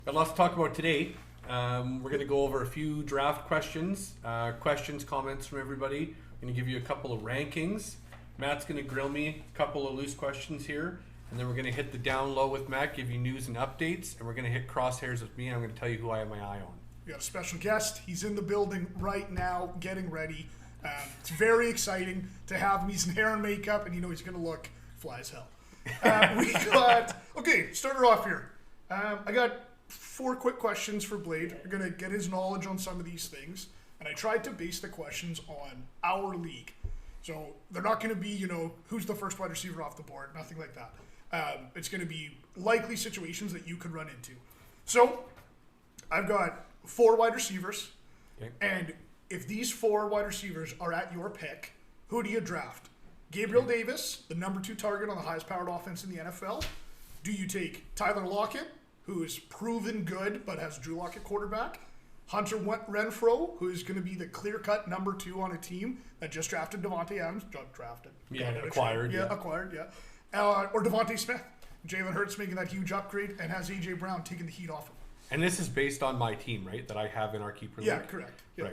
Got lots to talk about today. We're going to go over a few draft questions, comments from everybody. I'm going to give you a couple of rankings. Matt's going to grill me a couple of loose questions here, and then we're going to hit the down low with Matt, give you news and updates, and we're going to hit crosshairs with me, and I'm going to tell you who I have my eye on. We got a special guest. He's in the building right now, getting ready. It's very exciting to have him. He's in hair and makeup, and he's going to look fly as hell. Start her off here. I got 4 quick questions for Blade. We're going to get his knowledge on some of these things. And I tried to base the questions on our league. So they're not going to be, who's the first wide receiver off the board, nothing like that. It's going to be likely situations that you could run into. So I've got 4 wide receivers. Okay. And if these 4 wide receivers are at your pick, who do you draft? Gabriel Davis, the number 2 target on the highest powered offense in the NFL. Do you take Tyler Lockett, who is proven good but has Drew Lock at quarterback? Hunter Renfrow, who is going to be the clear-cut number 2 on a team that just drafted Devontae Adams. Acquired, or Devontae Smith. Jalen Hurts making that huge upgrade and has A.J. Brown taking the heat off him. And this is based on my team, right, that I have in our keeper league? Yeah, correct. Yeah.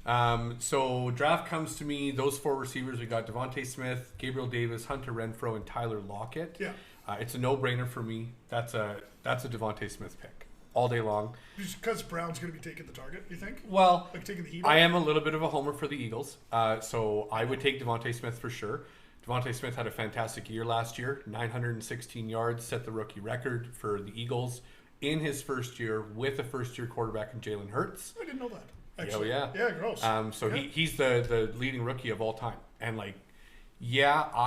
Right. So draft comes to me, those 4 receivers, we got Devontae Smith, Gabriel Davis, Hunter Renfrow, and Tyler Lockett. Yeah. It's a no-brainer for me. That's a Devontae Smith pick all day long. Just because Brown's going to be taking the target, you think? Well, like taking the heat I am a little bit of a homer for the Eagles, so I would take Devontae Smith for sure. Devontae Smith had a fantastic year last year, 916 yards, set the rookie record for the Eagles in his first year with a first-year quarterback in Jalen Hurts. I didn't know that. Actually. Oh, yeah. Yeah, gross. He's the leading rookie of all time. And, I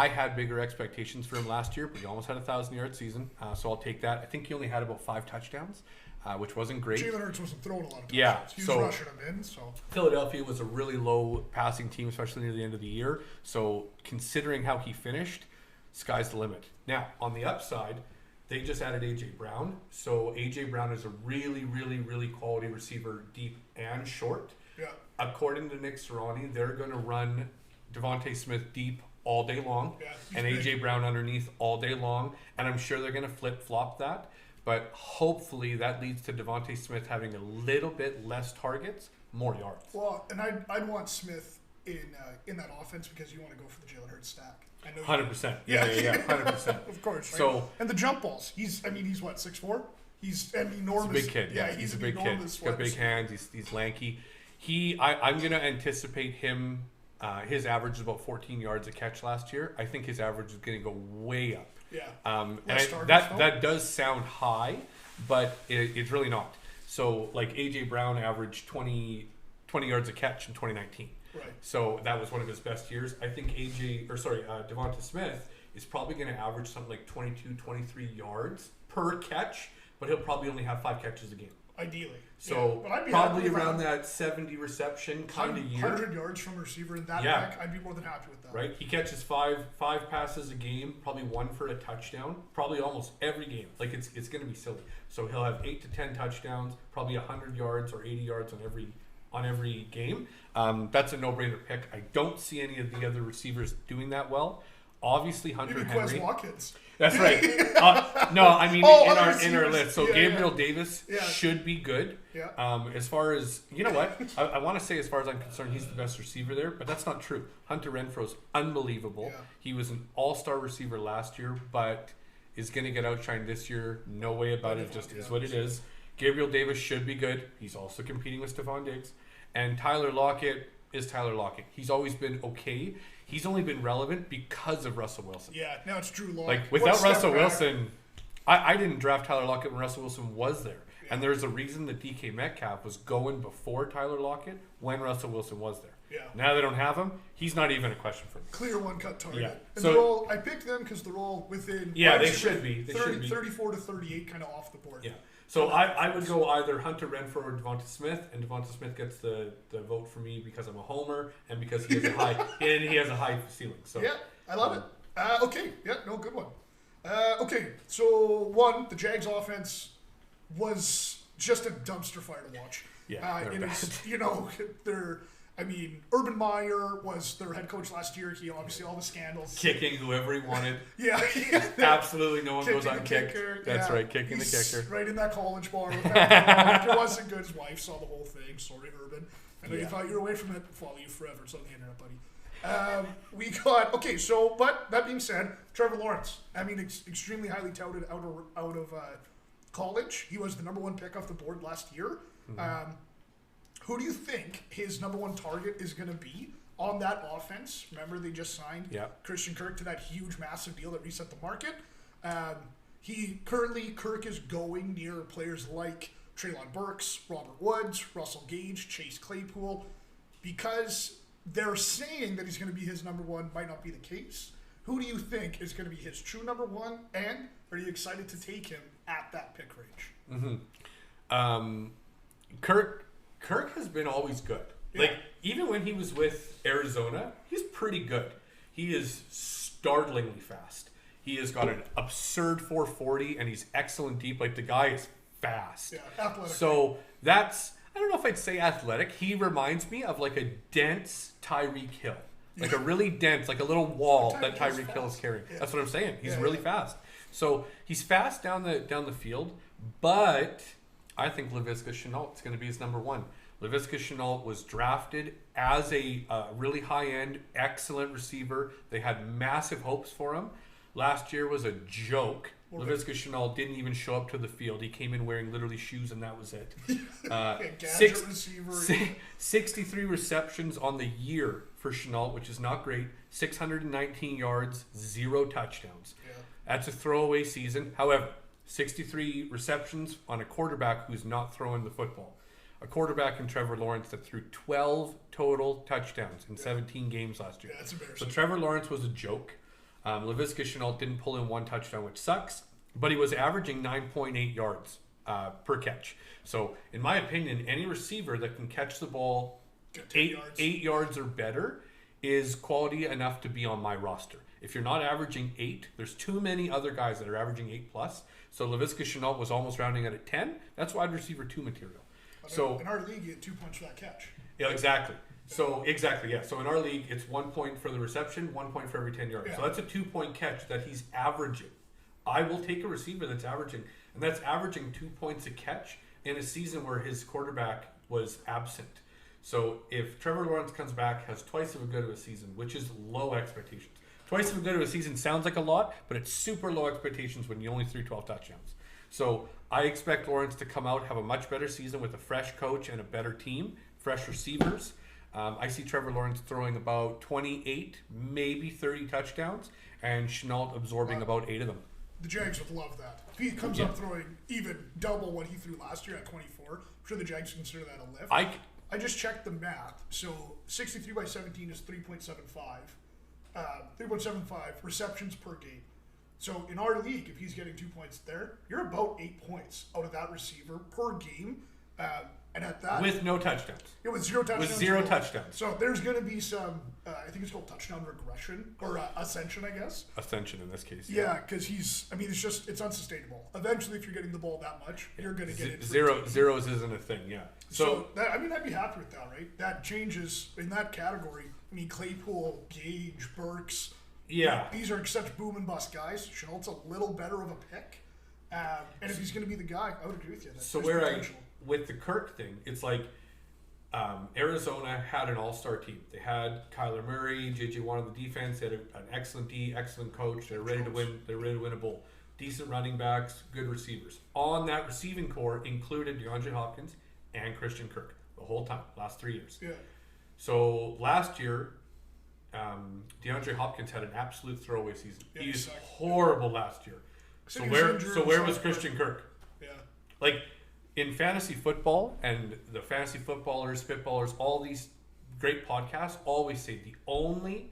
had bigger expectations for him last year, but he almost had a 1,000-yard season, so I'll take that. I think he only had about 5 touchdowns, which wasn't great. Jalen Hurts wasn't throwing a lot of touchdowns. Yeah, he was rushing them in. So Philadelphia was a really low passing team, especially near the end of the year. So considering how he finished, sky's the limit. Now, on the upside, they just added A.J. Brown. So A.J. Brown is a really, really, really quality receiver, deep and short. Yeah. According to Nick Sirianni, they're going to run Devontae Smith deep all day long, and A.J. Brown underneath all day long, and I'm sure they're going to flip-flop that, but hopefully that leads to Devontae Smith having a little bit less targets, more yards. Well, and I'd want Smith in that offense because you want to go for the Jalen Hurts stack. I know 100%. Yeah, 100%. Of course. Right? So, and the jump balls. He's what, 6'4"? He's an enormous. He's a big kid. Yeah, he's a big kid. He's got big hands. He's lanky. I'm going to anticipate him. His average is about 14 yards a catch last year. I think his average is going to go way up. Yeah. That does sound high, but it's really not. So, A.J. Brown averaged 20 yards a catch in 2019. Right. So that was one of his best years. I think Devonta Smith is probably going to average something like 22, 23 yards per catch, but he'll probably only have 5 catches a game. Ideally. So probably around that 70 reception kind of year. 100 yards from a receiver in that pack, I'd be more than happy with that. Right? He catches five passes a game, probably 1 for a touchdown, probably almost every game. It's going to be silly. So he'll have 8 to 10 touchdowns, probably 100 yards or 80 yards on every game. That's a no-brainer pick. I don't see any of the other receivers doing that well. Obviously, Hunter Henry. Maybe Quez Watkins. That's right. In our list. So Gabriel Davis should be good. Yeah. As far as, you know what? I want to say as far as I'm concerned, he's the best receiver there, but that's not true. Hunter Renfro's unbelievable. Yeah. He was an all-star receiver last year, but is going to get outshined this year. No way about it. Just is what it is. Gabriel Davis should be good. He's also competing with Stephon Diggs. And Tyler Lockett is Tyler Lockett. He's always been okay. He's only been relevant because of Russell Wilson. Yeah, now it's Drew Lock. Without Russell Wilson, I didn't draft Tyler Lockett when Russell Wilson was there. Yeah. And there's a reason that DK Metcalf was going before Tyler Lockett when Russell Wilson was there. Yeah. Now they don't have him. He's not even a question for me. Clear one-cut target. Yeah. And so I picked them because they're all within. Yeah, they should be. 34 to 38 kind of off the board. Yeah. So I would go either Hunter Renfrow or Devonta Smith, and Devonta Smith gets the vote for me because I'm a homer and because he has a high ceiling. So yeah, I love it. Okay, yeah, no, good one. Okay, so the Jags offense was just a dumpster fire to watch. Yeah, they're I mean, Urban Meyer was their head coach last year. He obviously all the scandals. Kicking whoever he wanted. Yeah. Absolutely no one Kicking goes unkicked. That's right, kicking He's the kicker. right in that college bar with that girl. It wasn't good. His wife saw the whole thing. Sorry, Urban. I know you thought you were away from it. Follow you forever. It's on the internet, buddy. We got but that being said, Trevor Lawrence. I mean, extremely highly touted out of college. He was the number 1 pick off the board last year. Mm-hmm. Who do you think his number 1 target is going to be on that offense? Remember, they just signed Christian Kirk to that huge, massive deal that reset the market. Kirk is going near players like Treylon Burks, Robert Woods, Russell Gage, Chase Claypool, because they're saying that he's going to be his number 1, might not be the case. Who do you think is going to be his true number 1, and are you excited to take him at that pick range? Mm-hmm. Kirk has been always good. Yeah. Like, even when he was with Arizona, he's pretty good. He is startlingly fast. He has got an absurd 440, and he's excellent deep. Like, the guy is fast. Yeah, athletic. So that's, I don't know if I'd say athletic. He reminds me of like a dense Tyreek Hill. Like a really dense, like a little wall that Tyreek Hill is carrying. Yeah. That's what I'm saying. He's really fast. So he's fast down the field, but I think Laviska Shenault is going to be his number 1. Laviska Shenault was drafted as a really high-end, excellent receiver. They had massive hopes for him. Last year was a joke. Laviska Shenault didn't even show up to the field. He came in wearing literally shoes, and that was it. 63 receptions on the year for Shenault, which is not great. 619 yards, 0 touchdowns. Yeah. That's a throwaway season. However, 63 receptions on a quarterback who's not throwing the football. A quarterback in Trevor Lawrence that threw 12 total touchdowns in 17 games last year. Yeah, that's embarrassing. So Trevor Lawrence was a joke. Laviska Shenault didn't pull in 1 touchdown, which sucks, but he was averaging 9.8 yards per catch. So, in my opinion, any receiver that can catch the ball 8 yards or better is quality enough to be on my roster. If you're not averaging 8, there's too many other guys that are averaging 8+. So Laviska Shenault was almost rounding out at 10. That's wide receiver 2 material. So in our league, you get 2 points for that catch. Yeah, exactly. So So in our league, it's 1 point for the reception, 1 point for every 10 yards. Yeah. So that's a 2-point catch that he's averaging. I will take a receiver that's averaging 2 points a catch in a season where his quarterback was absent. So if Trevor Lawrence comes back, has twice as good of a season, which is low expectations. Twice as good of a season sounds like a lot, but it's super low expectations when you only threw 12 touchdowns. So I expect Lawrence to come out, have a much better season with a fresh coach and a better team, fresh receivers. I see Trevor Lawrence throwing about 28, maybe 30 touchdowns, and Shenault absorbing about 8 of them. The Jags would love that. If he comes up throwing even double what he threw last year at 24, I'm sure the Jags consider that a lift. I just checked the math. So 63 by 17 is 3.75. 3.75 receptions per game. So in our league, if he's getting 2 points there, you're about 8 points out of that receiver per game. And at that, with no touchdowns. Yeah, with 0 touchdowns. With 0 touchdowns. So there's going to be some, I think it's called touchdown regression or ascension, I guess. Ascension in this case. Yeah, because it's unsustainable. Eventually, if you're getting the ball that much, you're going to get it. Zeros isn't a thing, yeah. So I'd be happy with that, right? That changes in that category. I mean, Claypool, Gage, Burks. Yeah. These are such boom and bust guys. Shenault's a little better of a pick. And if he's going to be the guy, I would agree with you. With the Kirk thing, it's like Arizona had an all-star team. They had Kyler Murray, J.J. Watt on the defense. They had an excellent excellent coach. They're ready to win. They're ready to win a bowl. Decent running backs, good receivers. On that receiving core included DeAndre Hopkins and Christian Kirk the whole time, last 3 years. Yeah. So last year, DeAndre Hopkins had an absolute throwaway season. Yeah, he was horrible last year. So where was Christian Kirk? Yeah. Like, in fantasy football, and the fantasy footballers, spitballers, all these great podcasts always say the only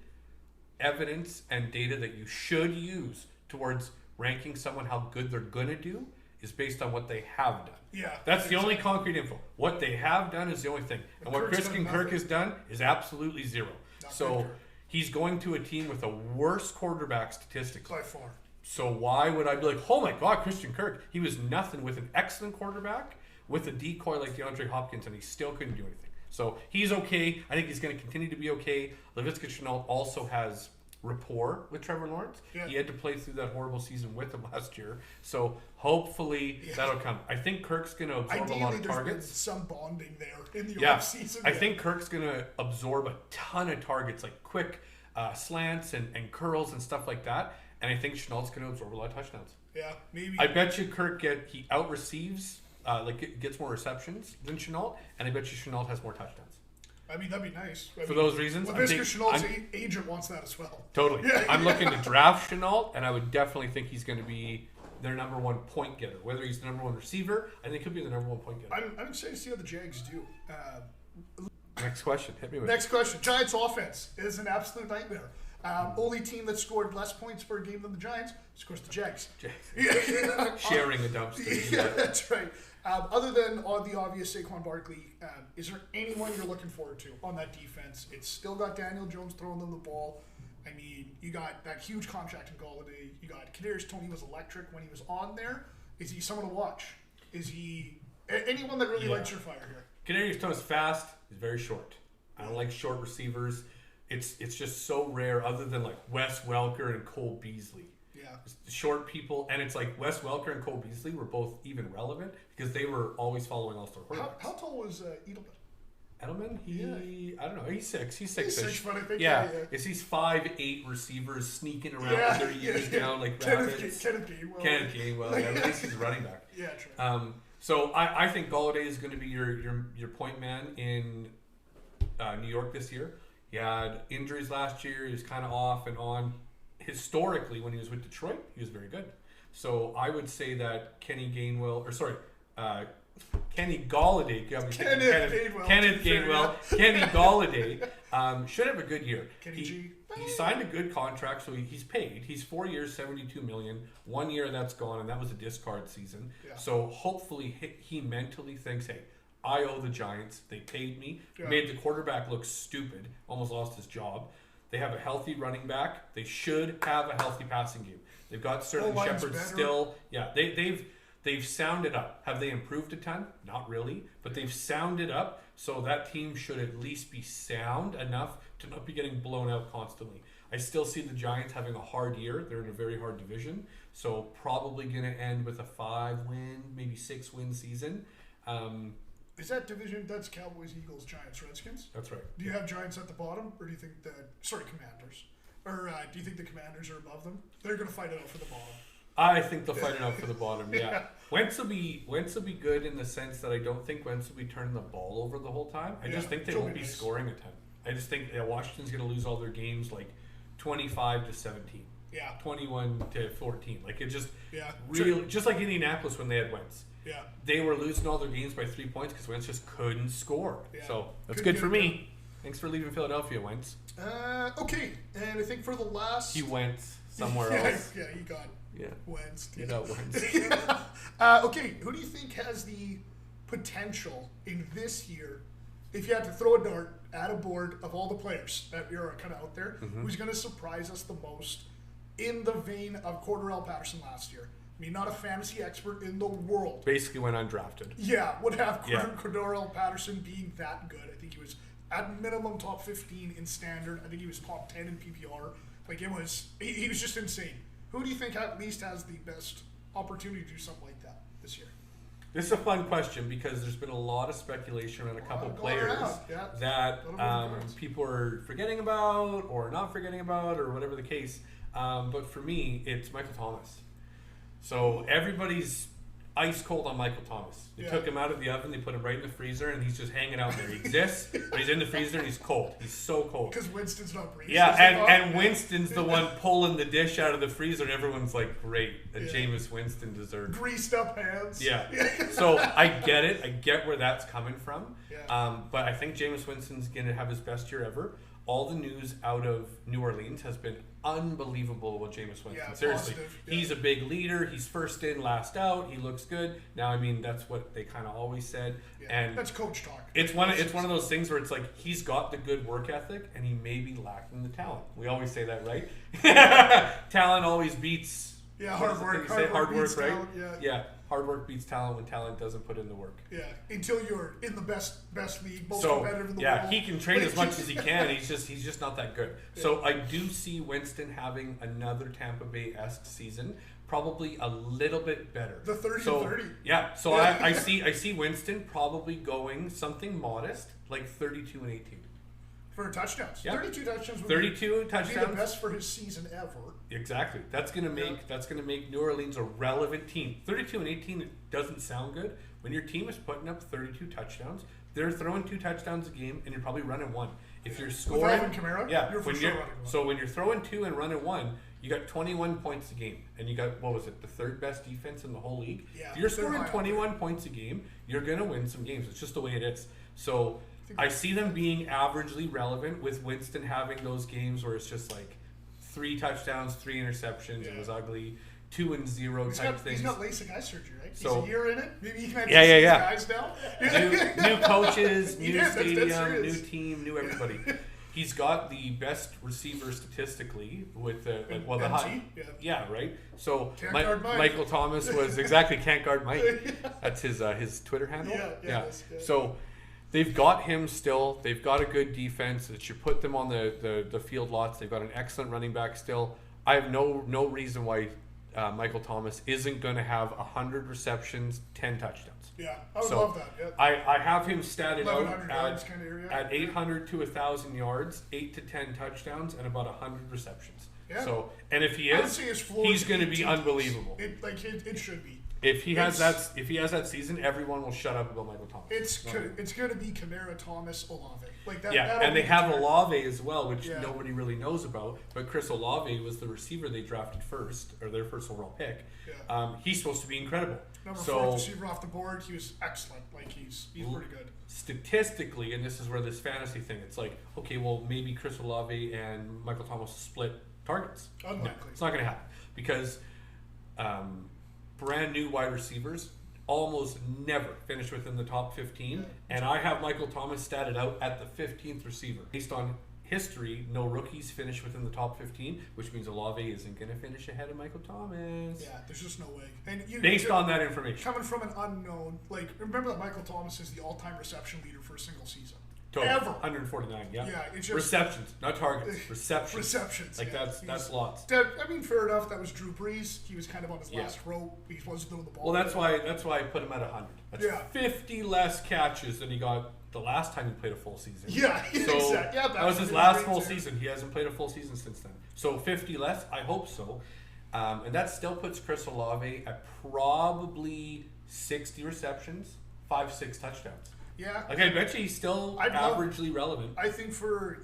evidence and data that you should use towards ranking someone how good they're going to do is based on what they have done. Yeah. That's the only concrete info. What they have done is the only thing. And what Christian Kirk has done is absolutely 0. So he's going to a team with a worse quarterback statistically. By far. So why would I be like, oh my God, Christian Kirk? He was nothing with an excellent quarterback, with a decoy like DeAndre Hopkins, and he still couldn't do anything. So he's okay. I think he's going to continue to be okay. Laviska Shenault also has rapport with Trevor Lawrence. Yeah. He had to play through that horrible season with him last year. So hopefully that'll come. I think Kirk's going to absorb a lot of there's targets. Been some bonding there in the offseason. I think Kirk's going to absorb a ton of targets, like quick slants and curls and stuff like that. And I think Chenault's going to absorb a lot of touchdowns. Yeah, maybe. I bet you he out receives, gets more receptions than Chenault, and I bet you Chenault has more touchdowns. I mean, that'd be nice. For those reasons, Laviska Chenault's agent wants that as well. Totally. I'm looking to draft Chenault, and I would definitely think he's going to be their number one point getter. Whether he's the number one receiver, I think he'll be the number one point getter. I'm excited to see how the Jags do. Next question. Hit me with Next question. Giants offense is an absolute nightmare. Only team that scored less points per game than the Giants is, of course, the Jags. Sharing a dumpster. Yeah, that's right. Other than the obvious Saquon Barkley, is there anyone you're looking forward to on that defense? It's still got Daniel Jones throwing them the ball. I mean, you got that huge contract in Golladay. You got Kadarius Toney was electric when he was on there. Is he someone to watch? Is he anyone that really lights your fire here? Kadarius Toney's fast. He's very short. I don't like short receivers. It's just so rare, other than like Wes Welker and Cole Beasley. Yeah. Short people, and it's like Wes Welker and Cole Beasley were both even relevant because they were always following all-star quarterbacks. How tall was Edelman? Edelman? I don't know. He's 6. He's 6'ish. He's 6 foot, I think. Yeah. It's these 5'8" receivers sneaking around with their ears down like rabbits. Kenneth Gainwell. At least he's a running back. Yeah, true. So I think Golladay is going to be your point man in New York this year. He had injuries last year. He was kind of off and on. Historically, when he was with Detroit, he was very good. So I would say that Kenny Galladay, Kenny Galladay should have a good year. He signed a good contract, so he's paid. He's 4 years, $72 million. 1 year that's gone, and that was a discard season. Yeah. So hopefully he mentally thinks, hey, I owe the Giants. They paid me. Yeah. Made the quarterback look stupid. Almost lost his job. They have a healthy running back. They should have a healthy passing game. They've got Sterling Shepard still. Yeah, they've sounded up. Have they improved a ton? Not really, but they've sounded up. So that team should at least be sound enough to not be getting blown out constantly. I still see the Giants having a hard year. They're in a very hard division, so probably going to end with a 5-win, maybe 6-win season. Is that division? That's Cowboys, Eagles, Giants, Redskins? That's right. Do you have Giants at the bottom, or do you think Commanders? Or do you think the Commanders are above them? They're going to fight it out for the bottom. I think they'll fight it out for the bottom, yeah. Wentz will be good in the sense that I don't think Wentz will be turning the ball over the whole time. I just think they won't be scoring a ton. I just think Washington's going to lose all their games like 25-17. Yeah. 21-14. Like it just just like Indianapolis when they had Wentz. Yeah. They were losing all their games by 3 points because Wentz just couldn't score. Yeah. So that's good for me. Thanks for leaving Philadelphia, Wentz. Okay. And I think for the last... He went somewhere else. Yeah, he got Wentz. You got Wentz. Okay, who do you think has the potential in this year, if you had to throw a dart at a board of all the players that are kind of out there, who's going to surprise us the most in the vein of Cordarrelle Patterson last year? I mean, not a fantasy expert in the world. Basically went undrafted. Yeah, would have Cordarrelle Patterson being that good. I think he was at minimum top 15 in standard. I think he was top 10 in PPR. Like he was just insane. Who do you think at least has the best opportunity to do something like that this year? This is a fun question because there's been a lot of speculation around a couple players that people are forgetting about or not forgetting about or whatever the case. But for me, it's Michael Thomas. So everybody's ice cold on Michael Thomas. They took him out of the oven, they put him right in the freezer, and he's just hanging out there. He exists, but he's in the freezer and he's cold. He's so cold. Because Winston's not breathing. Yeah, and Winston's the one pulling the dish out of the freezer, and everyone's like, great, that Jameis Winston deserved. Greased up hands. Yeah. So I get it. I get where that's coming from. Yeah. But I think Jameis Winston's going to have his best year ever. All the news out of New Orleans has been unbelievable about Jameis Winston. Yeah, seriously. He's a big leader. He's first in, last out. He looks good. Now, I mean, that's what they kind of always said. Yeah, and that's coach talk. It's one of those things where it's like he's got the good work ethic and he may be lacking the talent. We always say that, right? Talent always beats hard work, right? talent, Yeah. hard work beats talent when talent doesn't put in the work. Yeah, until you're in the best league, most So competitive in the yeah, world. he can train as much as he can. He's just not that good. Yeah. So I do see Winston having another Tampa Bay-esque season, probably a little bit better. The 30 so, 30. Yeah. So I see Winston probably going something modest, like 32 and 18. For touchdowns. Yeah. 32 touchdowns would 32 be touchdowns. the best for his season ever. Exactly. That's gonna make New Orleans a relevant team. 32 and 18 it doesn't sound good. When your team is putting up 32 touchdowns, they're throwing 2 touchdowns a game, and you're probably running 1. If you're scoring, with Alvin Kamara, yeah, you're for when sure you're, running 1. so when you're throwing 2 and running 1, you got 21 points a game, and you got, what was it, the 3rd best defense in the whole league. Yeah, if you're they're scoring high 21 points a game, you're gonna win some games. It's just the way it is. So I see them being averagely relevant, with Winston having those games where it's just like 3 touchdowns, 3 interceptions. Yeah. It was ugly. 2 and 0 type things. He's got LASIK eye surgery, right? So, he's a year in it. Maybe he can have yeah. guys now. New coaches, He new did, that's stadium, new serious. team, new everybody. He's got the best receiver statistically with the And the high. MT? Yeah, right. So Can't guard Mike. Michael Thomas was exactly can't guard Mike. That's his Twitter handle. Yeah. So they've got him still. They've got a good defense that should put them on the field lots. They've got an excellent running back still. I have no reason why Michael Thomas isn't going to have 100 receptions, 10 touchdowns. Yeah, I would love that. Yeah. I have him statted out 1,100 yards kind of area. at 800 to 1,000 yards, 8 to 10 touchdowns, and about 100 receptions. Yeah. So, and if he I would is, say his floor he's is going to be 18. unbelievable. It should be. If he has that season, everyone will shut up about Michael Thomas. It's going to be Kamara, Thomas, Olave. Like that. Yeah, and they have Olave as well, which Yeah. nobody really knows about. But Chris Olave was the receiver they drafted first, or their first overall pick. Yeah. He's supposed to be incredible. Number 4th receiver off the board. He was excellent. Like he's pretty good. Statistically, and this is where this fantasy thing, it's like, okay, well, maybe Chris Olave and Michael Thomas split targets. Unlikely. No, it's not going to happen because brand new wide receivers almost never finish within the top 15, and I have Michael Thomas statted out at the 15th receiver. Based on history, no rookies finish within the top 15, which means Olave isn't going to finish ahead of Michael Thomas. Yeah, there's just no way. And Based on that information. coming from an unknown, like remember that Michael Thomas is the all-time reception leader for a single season. Total, Ever. 149, yeah. Yeah, it's just receptions, not targets. Receptions. Receptions. Like yeah. that's lots. I mean, fair enough. That was Drew Brees. He was kind of on his Yeah. last rope. He wasn't throwing the ball. Well, that's why I put him at 100. That's Yeah. 50 less catches than he got the last time he played a full season. Yeah, So exactly. Yeah, that was his really last great full too. season. He hasn't played a full season since then. So 50 less, I hope so. And that still puts Chris Olave at probably 60 receptions, 5-6 touchdowns. Yeah. Like I bet you he's still averagely relevant. I think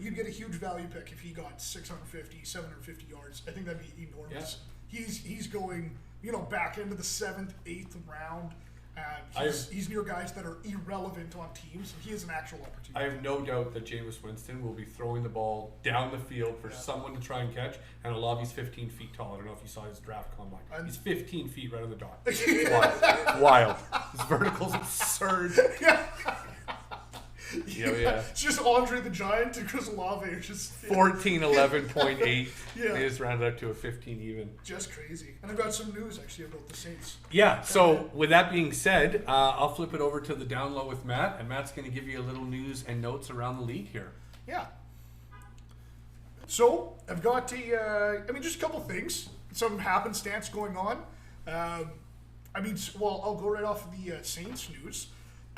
you'd get a huge value pick if he got 650, 750 yards. I think that'd be enormous. Yeah. He's going, back into the 7th, 8th round. He's near guys that are irrelevant on teams. He has an actual opportunity. I have no doubt that Jameis Winston will be throwing the ball down the field for someone to try and catch, and Olave's 15 feet tall. I don't know if you saw his draft combine. He's 15 feet right on the dot. Wild. His vertical's absurd. Yeah. It's just Andre the Giant and Chris Olave are just 14-11.8. Yeah. They just rounded up to a 15 even. just crazy. And I've got some news actually about the Saints. Yeah, so with that being said, I'll flip it over to the down low with Matt, and Matt's going to give you a little news and notes around the league here. Yeah. So I've got just a couple things. Some happenstance going on. I'll go right off of the Saints news.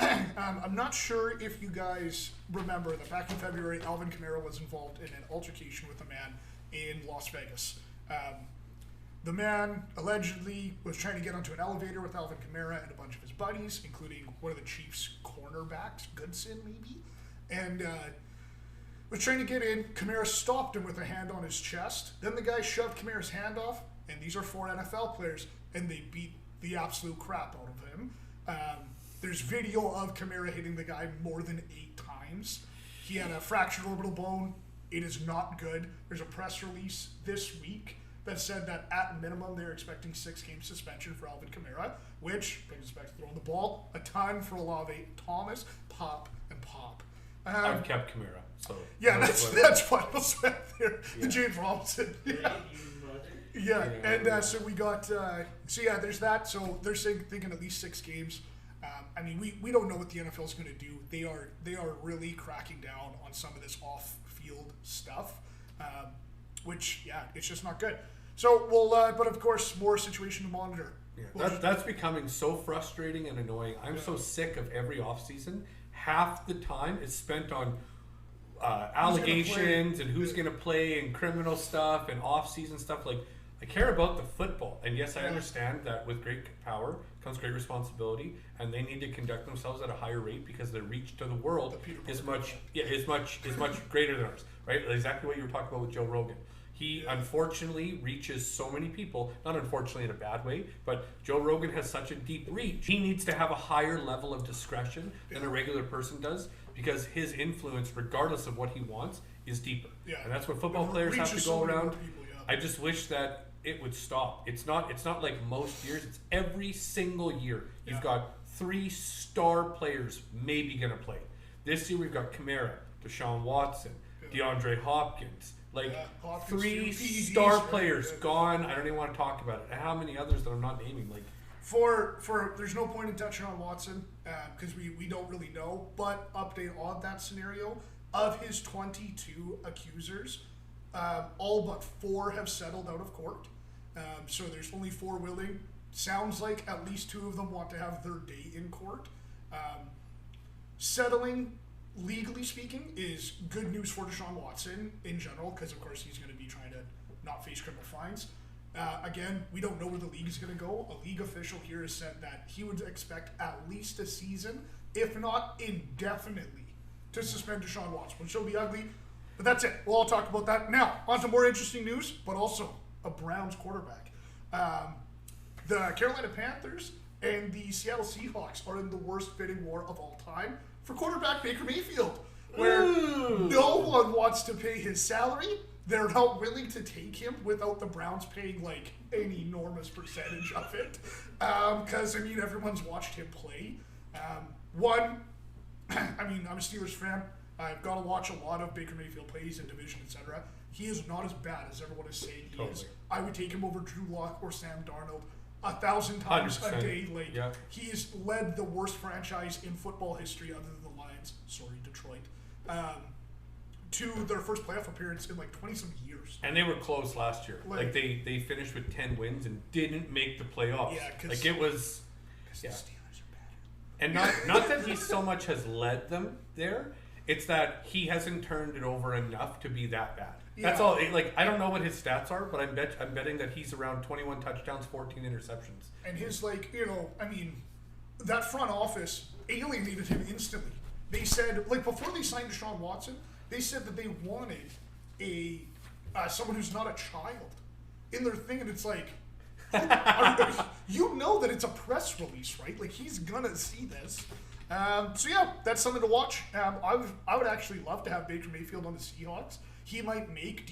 I'm not sure if you guys remember that back in February, Alvin Kamara was involved in an altercation with a man in Las Vegas. The man allegedly was trying to get onto an elevator with Alvin Kamara and a bunch of his buddies, including one of the Chiefs' cornerbacks, Goodson maybe, and was trying to get in. Kamara stopped him with a hand on his chest. Then the guy shoved Kamara's hand off, and these are 4 NFL players, and they beat the absolute crap out of him. There's video of Kamara hitting the guy more than 8 times. He had a fractured orbital bone. It is not good. There's a press release this week that said that at minimum they're expecting 6-game suspension for Alvin Kamara, which brings us back to throwing the ball. A ton for Olave, Thomas, Pop, and Pop. I've kept Kamara, so Yeah, that's what was right there. The James Robinson. Yeah, and so we got, there's that. So they're thinking at least 6 games. I mean, we don't know what the NFL is going to do. They are really cracking down on some of this off-field stuff, which, it's just not good. So but of course, more situation to monitor. Yeah, that's becoming so frustrating and annoying. I'm so sick of every offseason. Half the time is spent on allegations and who's going to play and criminal stuff and off-season stuff. Like, I care about the football, and yes, I understand that with great power comes great responsibility, and they need to conduct themselves at a higher rate because their reach to the world is much greater than ours. Right? Exactly what you were talking about with Joe Rogan. He unfortunately reaches so many people, not unfortunately in a bad way, but Joe Rogan has such a deep reach. He needs to have a higher level of discretion than a regular person does because his influence, regardless of what he wants, is deeper. Yeah. And that's what football players have to go around. People, I just wish that it would stop. It's not like most years. It's every single year. You've got 3 star players maybe going to play. This year we've got Kamara, Deshaun Watson, DeAndre Hopkins. Hopkins, 3 star players gone. I don't even want to talk about it. How many others that I'm not naming? For there's no point in touching on Watson because we don't really know. But update on that scenario, of his 22 accusers, all but 4 have settled out of court. So there's only 4 willing. Sounds like at least 2 of them want to have their day in court. Settling, legally speaking, is good news for Deshaun Watson in general because, of course, he's going to be trying to not face criminal fines. Again, we don't know where the league is going to go. A league official here has said that he would expect at least a season, if not indefinitely, to suspend Deshaun Watson, which will be ugly. But that's it. We'll all talk about that. Now, on to more interesting news, but also a Browns quarterback. The Carolina Panthers and the Seattle Seahawks are in the worst bidding war of all time for quarterback Baker Mayfield, where no one wants to pay his salary. They're not willing to take him without the Browns paying an enormous percentage of it. Because, everyone's watched him play. I'm a Steelers fan. I've got to watch a lot of Baker Mayfield plays in division, etc. He is not as bad as everyone is saying he is. I would take him over Drew Lock or Sam Darnold 1,000 times 100%. A day. He's led the worst franchise in football history other than the Lions. Sorry, Detroit. To their first playoff appearance in 20-some years. And they were close last year. They finished with 10 wins and didn't make the playoffs. Yeah, because it was. The Steelers are bad. And not that he so much has led them there. It's that he hasn't turned it over enough to be that bad. Yeah. That's all. I don't know what his stats are, but I'm betting that he's around 21 touchdowns, 14 interceptions. And his that front office alienated him instantly. They said before they signed Deshaun Watson, they said that they wanted someone who's not a child in their thing, and it's you know that it's a press release, right? He's gonna see this. That's something to watch. I would actually love to have Baker Mayfield on the Seahawks. He might make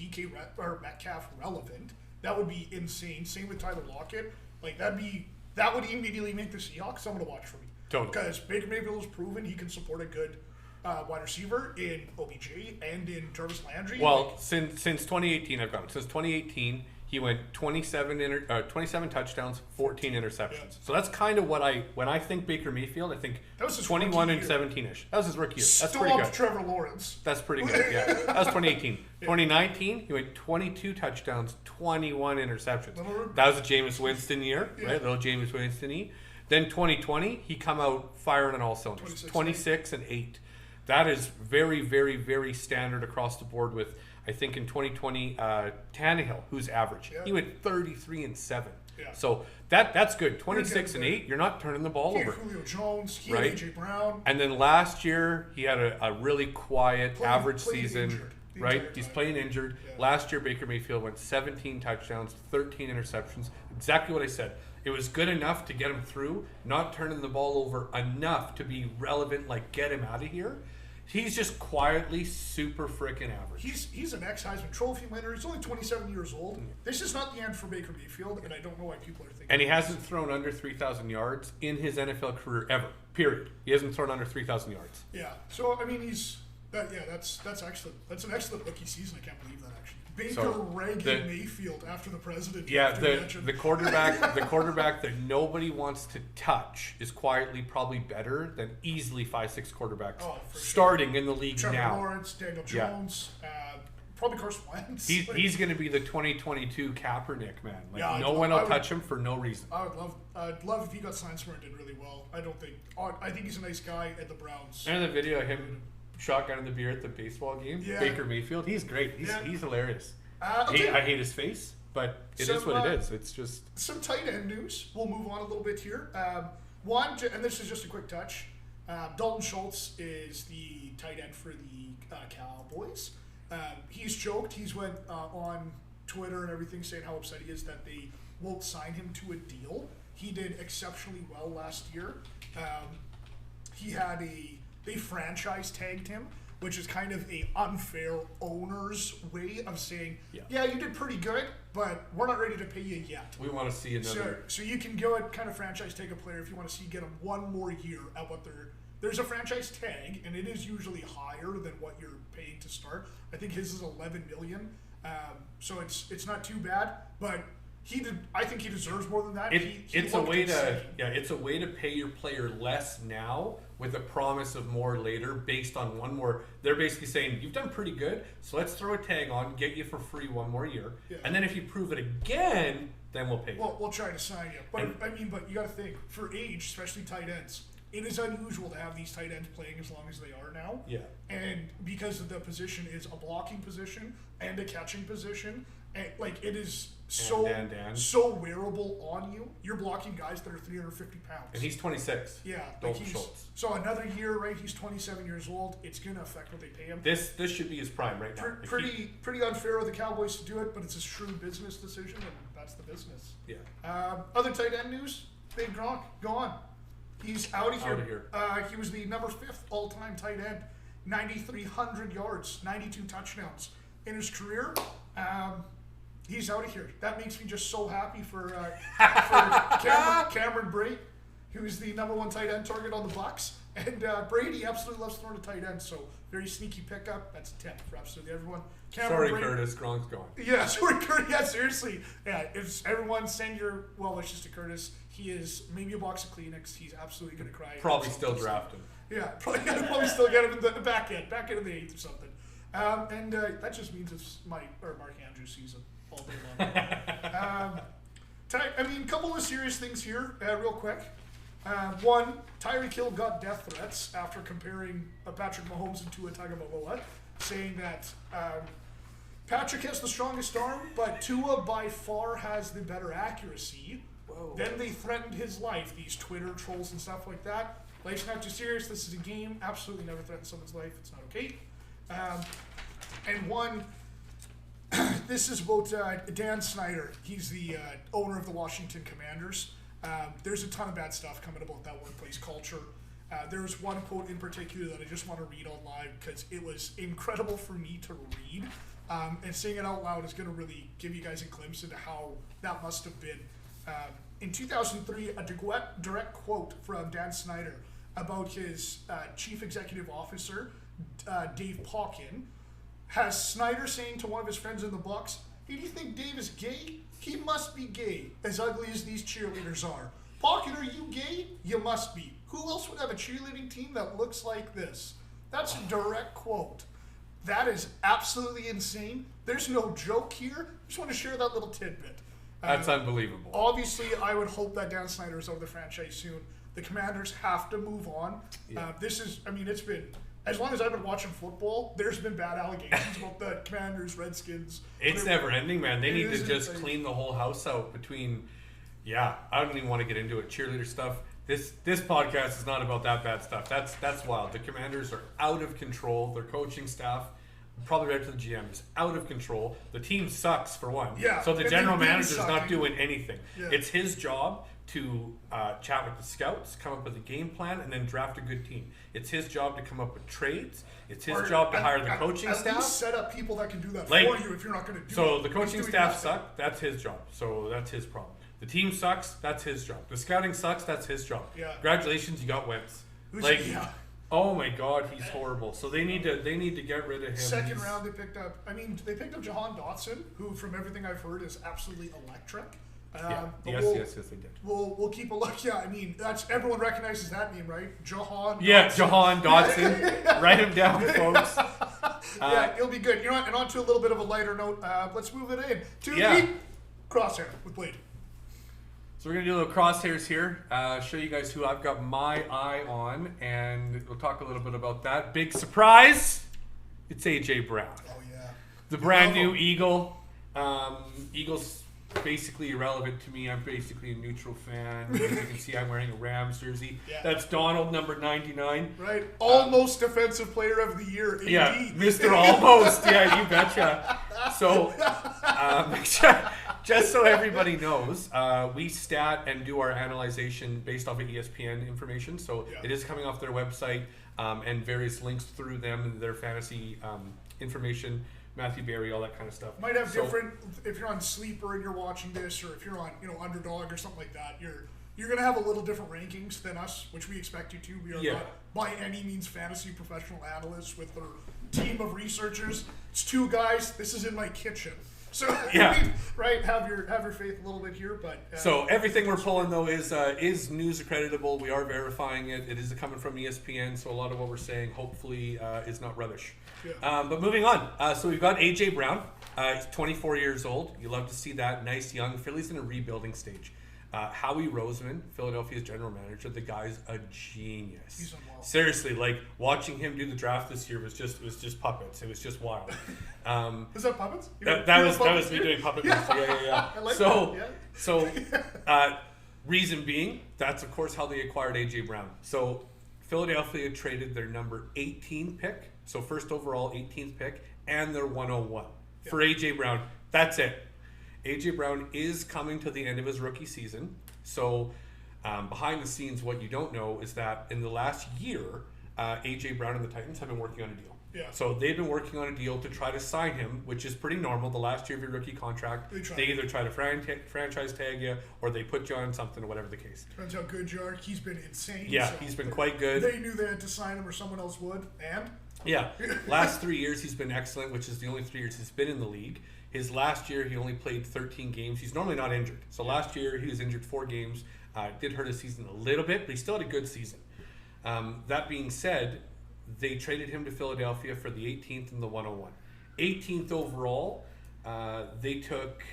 Metcalf relevant. That would be insane. Same with Tyler Lockett. That would immediately make the Seahawks someone to watch for me. Totally. Because Baker Mayfield has proven he can support a good wide receiver in OBJ and in Jarvis Landry. Well, since 2018, since 2018, he went 27 touchdowns, 14 interceptions. Yeah. So that's kind of when I think Baker Mayfield, I think that was 21 and 17-ish. That was his rookie year. That's pretty good. Trevor Lawrence. That's pretty good, yeah. That was 2018. 2019, he went 22 touchdowns, 21 interceptions. That was a Jameis Winston year, right? Little Jameis Winston-y. Then 2020, he come out firing on all cylinders. 26 and 8. That is very, very, very standard across the board with, I think in 2020, Tannehill, who's average. Yeah. He went 33 and 7. Yeah. So that's good. 26 and 8, you're not turning the ball over. Julio Jones, he had A.J. Brown. And then last year, he had a really quiet, average season. Right? He's playing injured. Yeah. Last year, Baker Mayfield went 17 touchdowns, 13 interceptions. Exactly what I said. It was good enough to get him through, not turning the ball over enough to be relevant, get him out of here. He's just quietly super freaking average. He's an ex-Heisman Trophy winner. He's only 27 years old. This is not the end for Baker Mayfield, and I don't know why people are thinking. And he hasn't thrown under 3,000 yards in his NFL career ever. Period. He hasn't thrown under 3,000 yards. Yeah. So That's excellent. That's an excellent rookie season. I can't believe that actually. Baker So, ragging Mayfield after the president. Yeah, the quarterback that nobody wants to touch is quietly probably better than easily 5'6" quarterbacks starting in the league Trevor now. Lawrence, Daniel Jones, probably Carson Wentz. He's going to be the 2022 Kaepernick, man. Like, Yeah, no one will touch him for no reason. I'd love if he got signed somewhere and did really well. I think he's a nice guy at the Browns. And the video of him shotgunning the beer at the baseball game, Baker Mayfield, he's great. He's hilarious. I hate his face, but it is what it is. It's just some tight end news. We'll move on a little bit here. One, and this is just a quick touch. Dalton Schultz is the tight end for the Cowboys. He's joked. He's went on Twitter and everything saying how upset he is that they won't sign him to a deal. He did exceptionally well last year. They franchise tagged him, which is kind of a unfair owner's way of saying, yeah, you did pretty good, but we're not ready to pay you yet. We want to see another. So you can go and kind of franchise tag a player if you want to see get them one more year at what there's a franchise tag, and it is usually higher than what you're paying to start. I think his is $11 million, so it's not too bad, but I think he deserves more than that. It's a way to pay your player less now with a promise of more later based on one more. They're basically saying you've done pretty good, so let's throw a tag on, get you for free one more year, and then if you prove it again, then we'll pay you. Well, we'll try to sign you, but but you got to think for age, especially tight ends. It is unusual to have these tight ends playing as long as they are now. Yeah. And because the position is a blocking position and a catching position, and like it is so wearable on you. You're blocking guys that are 350 pounds. And he's 26. Yeah. Dalton Schultz. So another year, right? He's 27 years old. It's going to affect what they pay him. This should be his prime right now. Pretty unfair of the Cowboys to do it, but it's a shrewd business decision, and that's the business. Yeah. Other tight end news: Big Gronk gone. He's out of here. He was the number 5th all-time tight end, 9,300 yards, 92 touchdowns in his career. He's out of here. That makes me just so happy for Cameron Brate, who's the number 1 tight end target on the Bucs. And Brady absolutely loves throwing a tight end, so very sneaky pickup. That's a tip for absolutely everyone. Sorry, Curtis, Gronk's gone. Yeah, sorry, Curtis. Yeah, seriously. Yeah, if everyone send your well wishes to Curtis, he is maybe a box of Kleenex. He's absolutely going to cry. Probably still draft him. Yeah, probably still get him in the back end of the 8th or something. And that just means it's Mark Andrews season all day long. A couple of serious things here, real quick. One, Tyreek Hill got death threats after comparing Patrick Mahomes and Tua Tagovailoa, saying that Patrick has the strongest arm, but Tua by far has the better accuracy. Whoa. Then they threatened his life, these Twitter trolls and stuff like that. Life's not too serious. This is a game. Absolutely never threaten someone's life. It's not okay. And one, this is about Dan Snyder. He's the owner of the Washington Commanders. There's a ton of bad stuff coming about that workplace culture. There's one quote in particular that I just want to read on live because it was incredible for me to read. And saying it out loud is going to really give you guys a glimpse into how that must have been. In 2003, a direct quote from Dan Snyder about his chief executive officer, Dave Pauken, has Snyder saying to one of his friends in the Bucs, "Hey, do you think Dave is gay? He must be gay, as ugly as these cheerleaders are. Pauken, are you gay? You must be. Who else would have a cheerleading team that looks like this?" That's a direct quote. That is absolutely insane. There's no joke here. I just want to share that little tidbit. That's unbelievable. Obviously, I would hope that Dan Snyder is out of the franchise soon. The Commanders have to move on. Yeah. It's been, as long as I've been watching football, there's been bad allegations about the Commanders, Redskins. It's never ending, man. They need to just clean the whole house out between, I don't even want to get into it, cheerleader stuff. This podcast is not about that bad stuff. That's wild. The Commanders are out of control. Their coaching staff, probably right to the GM, is out of control. The team sucks, for one. Yeah. So the general manager's not doing anything. Yeah. It's his job to chat with the scouts, come up with a game plan, and then draft a good team. It's his job to come up with trades. It's his job to hire the coaching staff. At least set up people that can do that for you if you're not going to do it. So the coaching staff suck. That's his job. So that's his problem. The team sucks. That's his job. The scouting sucks. That's his job. Yeah. Congratulations, you got Wentz. Oh my God, he's horrible. So they need to get rid of him. Second round, they picked up Jahan Dotson, who, from everything I've heard, is absolutely electric. Yes, they did. We'll keep a look. Yeah, I mean, that's everyone recognizes that name, right? Jahan. Yeah, Dotson. Jahan Dotson. Write him down, folks. Yeah, it'll be good. You know what? And on to a little bit of a lighter note. Let's move it in to the crosshair with Blade. So we're going to do a little crosshairs here, show you guys who I've got my eye on, and we'll talk a little bit about that. Big surprise, it's A.J. Brown. Oh, yeah. The brand new Eagle. Eagles basically irrelevant to me. I'm basically a neutral fan. As you can see, I'm wearing a Rams jersey. Yeah. That's Donald, number 99. Right. Almost Defensive Player of the Year, AD. Yeah, Mr. Almost. Yeah, you betcha. So, just so everybody knows, we stat and do our analyzation based off of ESPN information. So it is coming off their website and various links through them and their fantasy information. Matthew Berry, all that kind of stuff. Might have different if you're on Sleeper and you're watching this, or if you're on Underdog or something like that. You're gonna have a little different rankings than us, which we expect you to. We are not by any means fantasy professional analysts with their team of researchers. It's two guys. This is in my kitchen. So right, have your faith a little bit here, but so everything we're pulling though is news accreditable. We are verifying it. It is coming from ESPN, so a lot of what we're saying hopefully is not rubbish. Yeah. But moving on, so we've got A.J. Brown. He's 24 years old. You love to see that. Nice young. Philly's in a rebuilding stage. Howie Roseman, Philadelphia's general manager, the guy's a genius. He's unwell. Seriously, like watching him do the draft this year was just puppets. It was just wild. Was that puppets? That was me doing puppet moves. Yeah. I like so reason being, that's of course how they acquired A.J. Brown. So Philadelphia traded their number 18 pick, so first overall 18th pick, and their 101 for A.J. Brown. That's it. A.J. Brown is coming to the end of his rookie season. So behind the scenes, what you don't know is that in the last year, A.J. Brown and the Titans have been working on a deal. Yeah. So they've been working on a deal to try to sign him, which is pretty normal. The last year of your rookie contract, they either try to franchise tag you or they put you on something or whatever the case. Depends how good you are. He's been insane. Yeah, so he's been quite good. They knew they had to sign him or someone else would, and? Yeah. Last 3 years he's been excellent, which is the only 3 years he's been in the league. His last year, he only played 13 games. He's normally not injured. So last year, he was injured 4 games. Did hurt his season a little bit, but he still had a good season. That being said, they traded him to Philadelphia for the 18th and the 101. 18th overall, they took...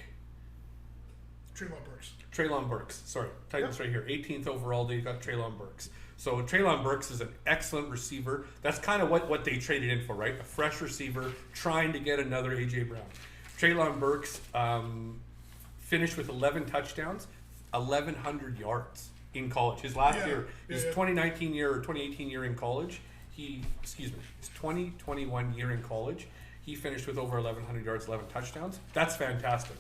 Treylon Burks. Sorry, Titans right here. 18th overall, they got Treylon Burks. So Treylon Burks is an excellent receiver. That's kind of what they traded in for, right? A fresh receiver trying to get another A.J. Brown. Treylon Burks finished with 11 touchdowns, 1,100 yards in college. His last year, his 2019 year or 2018 year in college, his 2021 year in college, he finished with over 1,100 yards, 11 touchdowns. That's fantastic.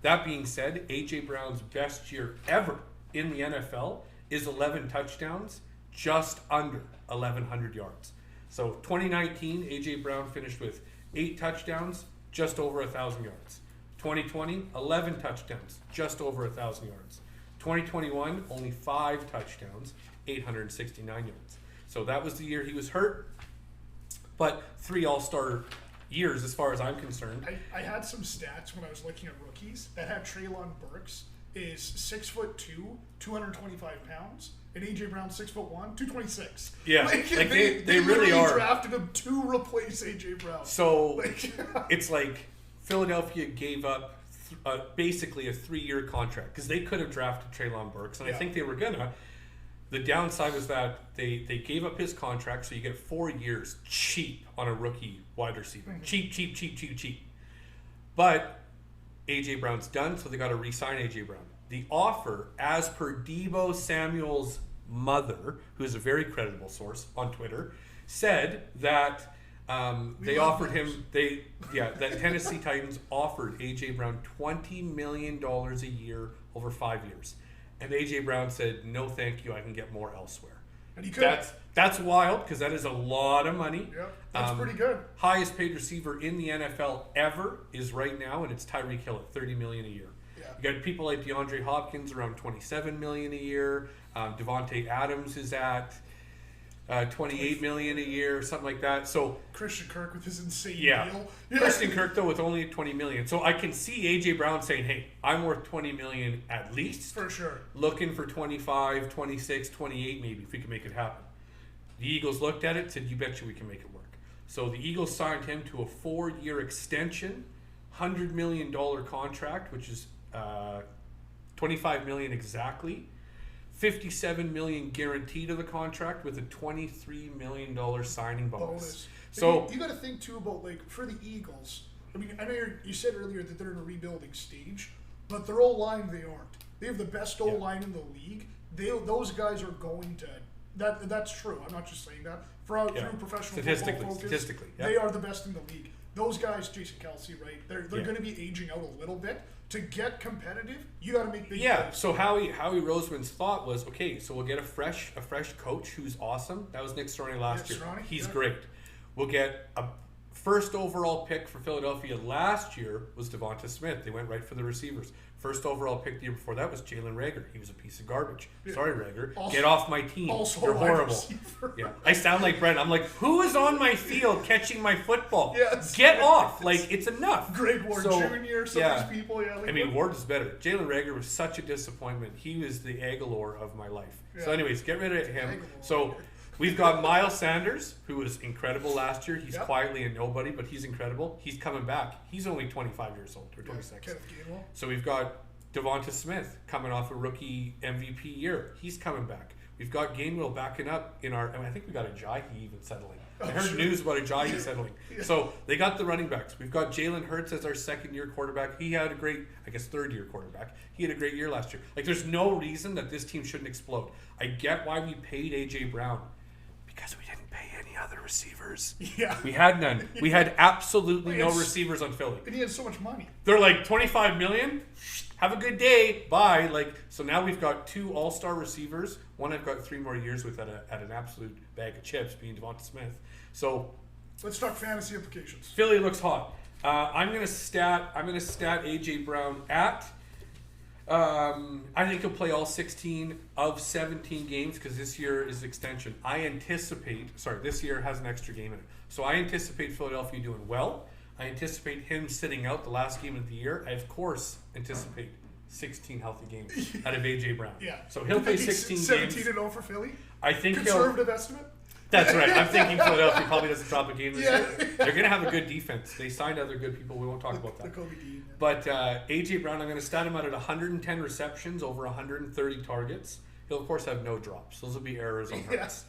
That being said, A.J. Brown's best year ever in the NFL is 11 touchdowns, just under 1,100 yards. So 2019, A.J. Brown finished with 8 touchdowns, just over 1,000 yards. 2020, 11 touchdowns, just over 1,000 yards. 2021, only 5 touchdowns, 869 yards. So that was the year he was hurt, but 3 all-star years as far as I'm concerned. I had some stats when I was looking at rookies that had Treylon Burks is 6'2", 225 pounds, and A.J. Brown 6'1", 226. Yeah, they really are. Drafted him to replace A.J. Brown. So it's like Philadelphia gave up basically a 3-year contract because they could have drafted Treylon Burks, and I think they were gonna. The downside was that they gave up his contract, so you get 4 years cheap on a rookie wide receiver. Mm-hmm. Cheap. But A.J. Brown's done, so they got to re-sign A.J. Brown. The offer, as per Deebo Samuel's mother, who is a very credible source on Twitter, said that they offered him. That Tennessee Titans offered A.J. Brown $20 million a year over 5 years, and A.J. Brown said, "No, thank you. I can get more elsewhere." And he could. That's wild because that is a lot of money. Yeah, that's pretty good. Highest paid receiver in the NFL ever is right now, and it's Tyreek Hill at $30 million a year. Yeah. You got people like DeAndre Hopkins around $27 million a year. Devontae Adams is at $28 million a year, something like that. So Christian Kirk with his insane yeah, deal. Christian Kirk though with only $20 million. So I can see AJ Brown saying, "Hey, I'm worth $20 million at least." For sure. Looking for 25, 26, 28 maybe if we can make it happen. The Eagles looked at it, said, "You betcha we can make it work." So the Eagles signed him to a 4-year extension, $100 million contract, which is $25 million exactly. $57 million guaranteed of the contract with a $23 million signing bonus. So you got to think too about, like, for the Eagles. I mean, I know you said earlier that they're in a rebuilding stage, but their O-line, they aren't. They have the best O-line in the league. Those guys are going to. That's true. I'm not just saying that. Through professional football focus, statistically, they are the best in the league. Those guys, Jason Kelsey, right? They're going to be aging out a little bit. To get competitive, you got to make big plays. So Howie Roseman's thought was, okay, so we'll get a fresh coach who's awesome. That was Nick Sirianni last year. He's great. We'll get a first overall pick for Philadelphia last year was Devonta Smith. They went right for the receivers. First overall pick the year before that was Jalen Reagor. He was a piece of garbage. Sorry, Reagor. Get off my team. You're horrible. Yeah, I sound like Brent. I'm like, who is on my field catching my football? Get off. Like, it's enough. Greg Ward Jr., some of these people. I mean, Ward is better. Jalen Reagor was such a disappointment. He was the Aguilar of my life. So anyways, get rid of him. So we've got Miles Sanders, who was incredible last year. He's quietly a nobody, but he's incredible. He's coming back. He's only 25 years old, or 26. So we've got Devonta Smith coming off a rookie MVP year. He's coming back. We've got Gainwell backing up in our. I mean, I think we got Ajayi even settling. I heard news about Ajayi settling. So they got the running backs. We've got Jalen Hurts as our second-year quarterback. He had a great, I guess, third-year quarterback. He had a great year last year. Like, there's no reason that this team shouldn't explode. I get why we paid AJ Brown. Because we didn't pay any other receivers. Yeah. We had none. We had absolutely no receivers on Philly. And he had so much money. They're like, $25 million? Have a good day. Bye. Like, so now we've got 2 all-star receivers. One I've got 3 more years with at an absolute bag of chips, being Devonta Smith. So let's talk fantasy implications. Philly looks hot. I'm gonna stat AJ Brown at. I think he'll play all 16 of 17 games because this year is extension. This year has an extra game in it. So I anticipate Philadelphia doing well. I anticipate him sitting out the last game of the year. I, of course, anticipate 16 healthy games out of AJ Brown. Yeah. So he'll play 16 games. 17-0 for Philly? I think Conservative estimate? That's right. I'm thinking Philadelphia probably doesn't drop a game this year. They're going to have a good defense. They signed other good people. We won't talk about that. But A.J. Brown, I'm going to stat him out at 110 receptions, over 130 targets. He'll, of course, have no drops. Those will be errors on purpose.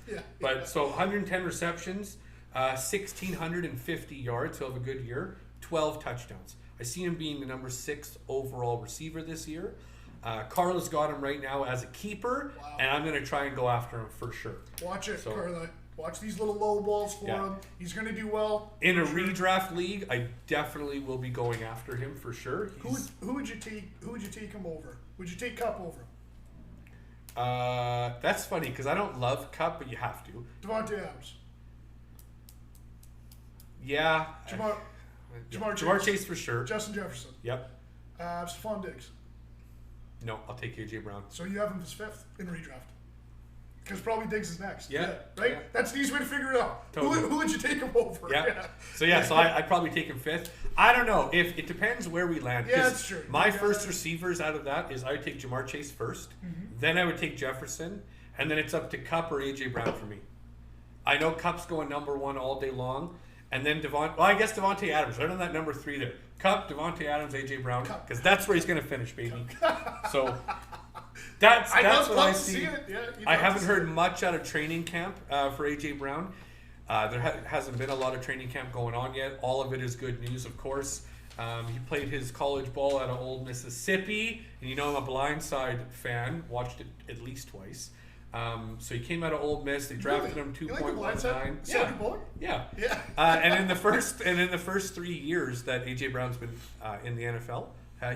So 110 receptions, 1,650 yards. He'll have a good year. 12 touchdowns. I see him being the number 6 overall receiver this year. Carla's got him right now as a keeper, and I'm going to try and go after him for sure. Watch it, Carla. Watch these little low balls for him. He's going to do well. In a redraft league, I definitely will be going after him for sure. Who would you take? Who would you take him over? Would you take Kupp over him? That's funny because I don't love Kupp, but you have to. Devontae Adams. Yeah. Jamar Chase for sure. Justin Jefferson. Yep. Stephon Diggs. No, I'll take AJ Brown. So you have him as 5th in redraft. Because probably Diggs is next. Yeah. Right? Yeah. That's the easy way to figure it out. Totally. Who would you take him over? Yeah. So I'd probably take him 5th. I don't know. If it depends where we land. Yeah, that's true. My first receivers out of that is I would take Jamar Chase first. Mm-hmm. Then I would take Jefferson. And then it's up to Kupp or AJ Brown for me. I know Kupp's going number 1 all day long. And then Devontae Adams. Right on that number 3 there. Kupp, Devontae Adams, AJ Brown. Because that's where he's going to finish, baby. So that's what I see. I haven't heard much out of training camp for AJ Brown. There hasn't been a lot of training camp going on yet. All of it is good news, of course. He played his college ball out of Old Mississippi. And you know I'm a Blindside fan. Watched it at least twice. So he came out of Old Miss. They drafted him 2.19. Yeah. And in the first 3 years that AJ Brown's been in the NFL,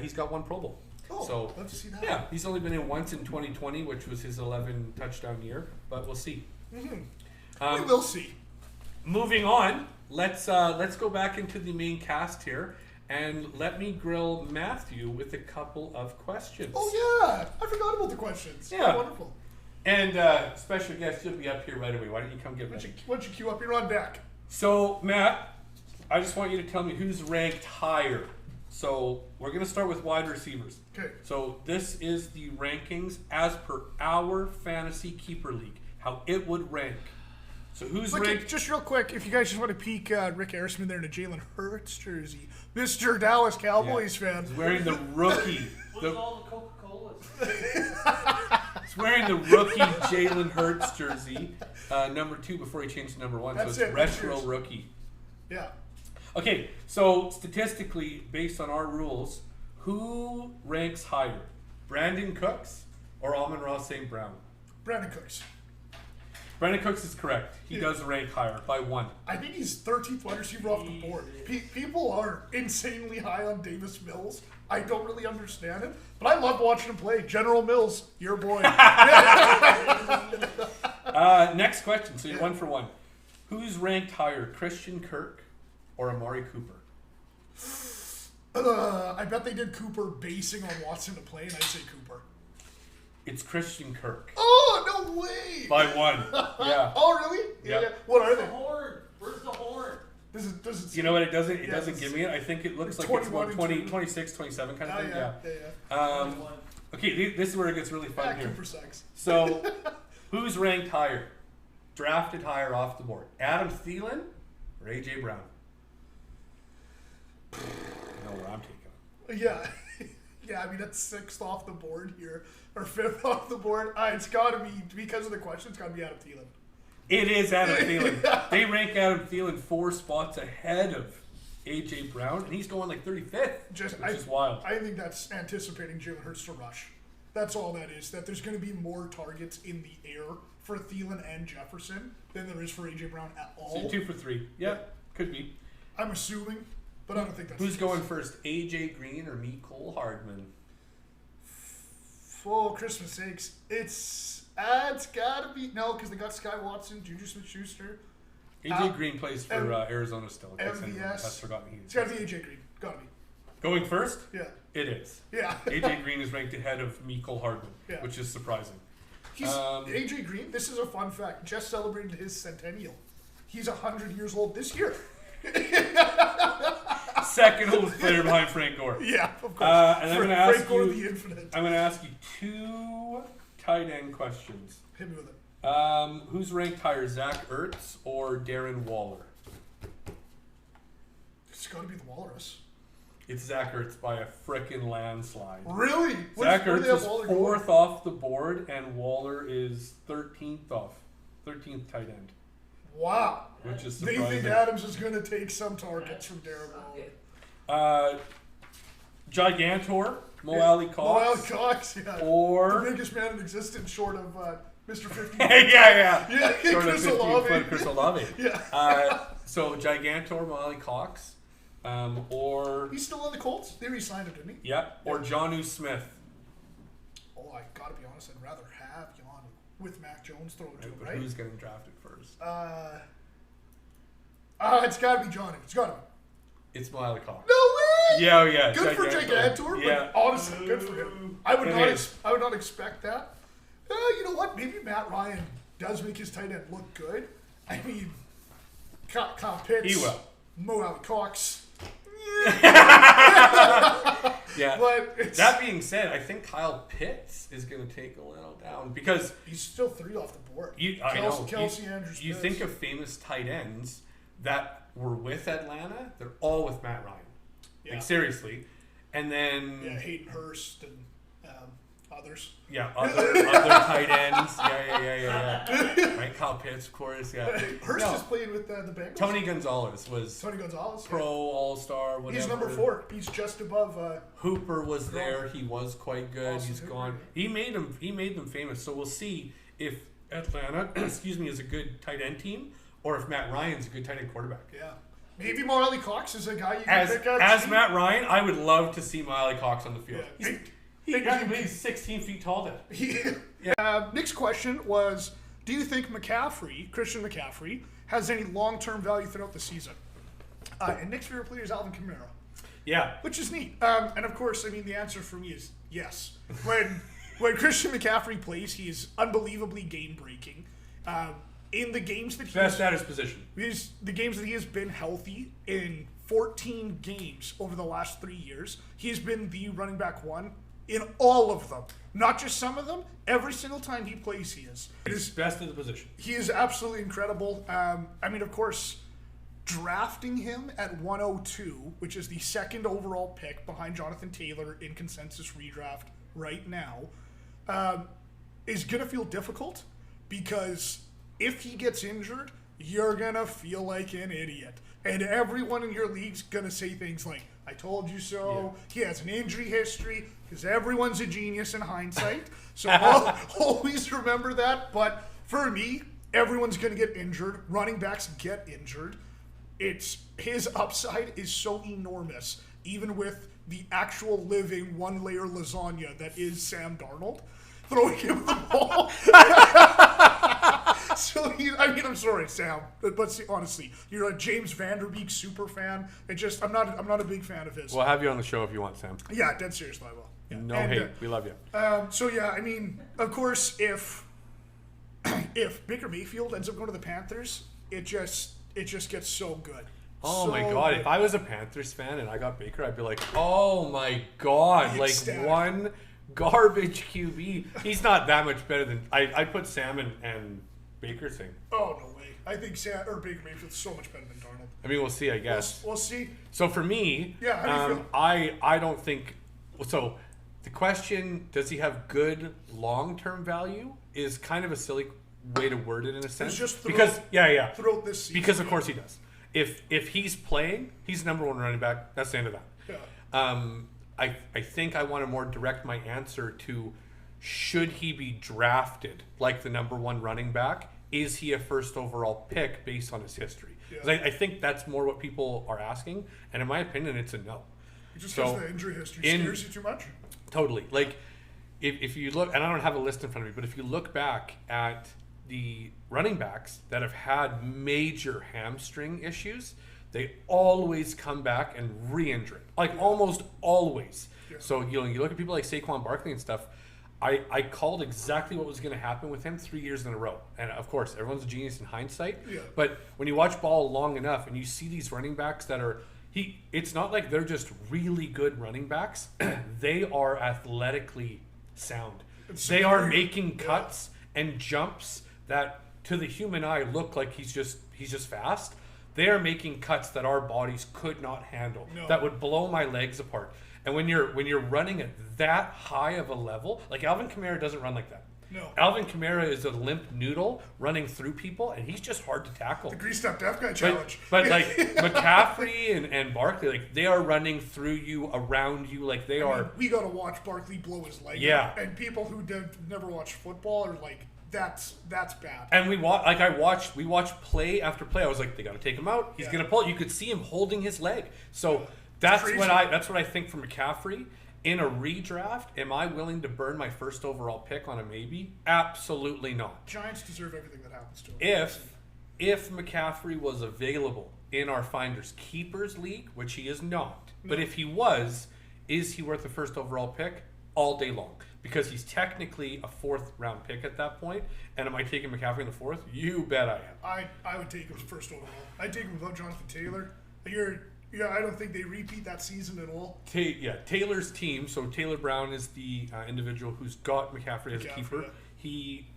he's got 1 Pro Bowl. Oh, so love to see that. Yeah, he's only been in once in 2020, which was his 11 touchdown year. But we'll see. Mm-hmm. We will see. Moving on, let's go back into the main cast here. And let me grill Matthew with a couple of questions. Oh, yeah. I forgot about the questions. Yeah. Wonderful. And special guest, you'll be up here right away. Why don't you come get ready? Why don't you queue up your on deck? So, Matt, I just want you to tell me who's ranked higher. So, we're going to start with wide receivers. Okay. So, this is the rankings as per our Fantasy Keeper League, how it would rank. So, who's ranked? Just real quick, if you guys just want to peek Rick Arisman there in a Jalen Hurts jersey, Mr. Dallas Cowboys fan. He's wearing the rookie. What's all the Coca-Colas? He's wearing the rookie Jalen Hurts jersey, number 2 before he changed to number 1. That's so it's it, retro cheers. rookie. Yeah. Okay, so statistically, based on our rules, who ranks higher? Brandon Cooks or Amon-Ra St. Brown? Brandon Cooks. Brandon Cooks is correct. He does rank higher by 1. I think he's 13th wide receiver off the board. People are insanely high on Davis Mills. I don't really understand it, but I love watching him play. General Mills, your boy. Next question. So you're 1 for 1. Who's ranked higher, Christian Kirk or Amari Cooper? I bet they did Cooper basing on Watson to play, and I'd say Cooper. It's Christian Kirk. Oh, no way! By 1. Yeah. Oh, really? Yeah. What are The they? horn. Where's the horn? Does it You know what? It doesn't Yeah, give me it. I think it looks it's like it's 21 about and 20, 2. 26, 27 kind of Oh, thing. yeah. Okay, this is where it gets really fun here. Cooper sucks. So, who's ranked higher? Drafted higher off the board? Adam Thielen or AJ Brown? I know where I'm taking him. Yeah. Yeah, I mean, that's 6th off the board here, or 5th off the board. It's got to be, because of the question, it's got to be Adam Thielen. It is Adam Thielen. They rank Adam Thielen 4 spots ahead of AJ Brown, and he's going like 35th, which is wild. I think that's anticipating Jalen Hurts to rush. That's all that is, that there's going to be more targets in the air for Thielen and Jefferson than there is for AJ Brown at all. So 2 for 3. Yeah, could be. I'm assuming, but I don't think that's Who's the case. going first, AJ Green or Mecole Hardman? Oh, Christmas sakes. It's gotta be, no, because they got Sky Watson, Juju Smith-Schuster. AJ Green plays for Arizona still. In case anyone MVS. has forgotten It's gotta be AJ Green. Gotta be. Going first? Yeah. It is. Yeah. AJ Green is ranked ahead of Mecole Hardman, Yeah. which is surprising. AJ Green, this is a fun fact, just celebrated his centennial. He's 100 years old this year. Second oldest player behind Frank Gore. Yeah, of course. And I'm going to ask Frank Gore you. the Infinite. I'm going to ask you 2 tight end questions. Hit me with it. Who's ranked higher, Zach Ertz or Darren Waller? It's got to be the Walrus. It's Zach Ertz by a frickin' landslide. Really? Zach Where do Ertz they have is Waller 4th going? off the board, and Waller is 13th tight end, Wow. which is They surprising. think Adams is going to take some targets from Darren Waller. Gigantor, Mo Alley Cox. Mo Alley Cox, yeah. Or the biggest man in existence, short of Mr. 50. yeah. Yeah, Sort of Chris 15 Olave. foot Chris Olave. Yeah. So Gigantor, Mo Alley Cox, or He's still on the Colts? They re-signed him, didn't he? or Jonnu Smith. Oh, I gotta be honest, I'd rather have Jan with Mac Jones thrown to him, But right? who's getting drafted first? It's gotta be Johnny. It's gotta be. It's Mo Alley Cox. No way! Yeah. Good for Gigantor, Yeah. but honestly, good for him. I would It not. is. I would not expect that. You know what? Maybe Matt Ryan does make his tight end look good. I mean, Kyle Pitts. He will. Mo Alley Cox. Yeah. But it's, That being said, I think Kyle Pitts is going to take a little down because he's still 3 off the board. I know. Kelsey Andrews. You think of famous tight ends that were with Atlanta, they're all with Matt Ryan. Yeah. Like seriously. And then Hayden Hurst and others. other tight ends. Yeah. Right, Kyle Pitts, of course. Yeah. Hurst is playing with the Bengals. Tony Gonzalez was Tony Gonzalez. Pro All-Star. Whatever. He's number 4. He's just above. Hooper was there. He was quite good. Austin He's Hooper, gone. yeah. He made them famous. So we'll see if Atlanta, is a good tight end team, or if Matt Ryan's a good tight end quarterback. Yeah. Maybe Mo Alley Cox is a guy you can pick up. As Matt Ryan, I would love to see Miley Cox on the field. Yeah. He's 16 feet tall then. Next question was, do you think Christian McCaffrey, has any long-term value throughout the season? And Nick's favorite player is Alvin Kamara. Yeah. Which is neat. And of course, I mean, the answer for me is yes. When when Christian McCaffrey plays, he is unbelievably game-breaking. In the games that Best at his position. the games that he has been healthy in 14 games over the last 3 years, he's been the running back one in all of them. Not just some of them. Every single time he plays, he is. He's best at the position. He is absolutely incredible. I mean, of course, drafting him at 102, which is the second overall pick behind Jonathan Taylor in consensus redraft right now, is going to feel difficult because if he gets injured, you're going to feel like an idiot. And everyone in your league's going to say things like, I told you so. Yeah. He has an injury history because everyone's a genius in hindsight. So always remember that. But for me, everyone's going to get injured. Running backs get injured. His upside is so enormous, even with the actual living one-layer lasagna that is Sam Darnold. Throwing him the ball. So I'm sorry, Sam, but see, honestly, you're a James Vanderbeek super fan. I'm not a big fan of his. We'll have you on the show if you want, Sam. Yeah, dead serious, I will. Yeah. No hate, we love you. So yeah, I mean, of course, if Baker Mayfield ends up going to the Panthers, it just gets so good. Oh so my God! good. If I was a Panthers fan and I got Baker, I'd be like, "Oh my God!" Like one garbage QB. He's not that much better than I'd put Sam and Baker thing. Oh no way! I think Baker Mayfield's so much better than Darnold. I mean, we'll see. I guess we'll see. So for me, yeah, how do you feel? I don't think so. The question, does he have good long-term value, is kind of a silly way to word it in a sense. Just throughout this season. Because of course he does. If he's playing, he's number one running back. That's the end of that. Yeah. I think I want to more direct my answer to, should he be drafted like the number one running back? Is he a first overall pick based on his history? Yeah. I think that's more what people are asking, and in my opinion, it's a no. Just because the injury history scares you too much? Totally. Like, if you look, and I don't have a list in front of me, but if you look back at the running backs that have had major hamstring issues, they always come back and re-injure it. Like, almost always. Yeah. So, you look at people like Saquon Barkley and stuff. I called exactly what was going to happen with him 3 years in a row. And, of course, everyone's a genius in hindsight. Yeah. But when you watch ball long enough and you see these running backs that are it's not like they're just really good running backs. They are athletically sound. They are making cuts and jumps that to the human eye look like he's just fast. They are making cuts that our bodies could not handle. No. That would blow my legs apart. And when you're running at that high of a level, like Alvin Kamara doesn't run like that. No. Alvin Kamara is a limp noodle running through people, and he's just hard to tackle. The greased up deaf guy challenge. But like McCaffrey and Barkley, like they are running through you, around you, like they are. We got to watch Barkley blow his leg. Yeah. Out, and people who never watched football are like, that's bad. And we watched play after play. I was like, they got to take him out. He's gonna pull it. You could see him holding his leg. So that's what I think for McCaffrey. In a redraft, am I willing to burn my first overall pick on a maybe? Absolutely not. Giants deserve everything that happens to them. If McCaffrey was available in our Finders Keepers League, which he is not, but if he was, is he worth the first overall pick? All day long. Because he's technically a fourth round pick at that point. And am I taking McCaffrey in the fourth? You bet I am. I would take him as first overall. I'd take him without Jonathan Taylor. I don't think they repeat that season at all. Taylor's team. So Taylor Brown is the individual who's got McCaffrey as a keeper. Yeah. He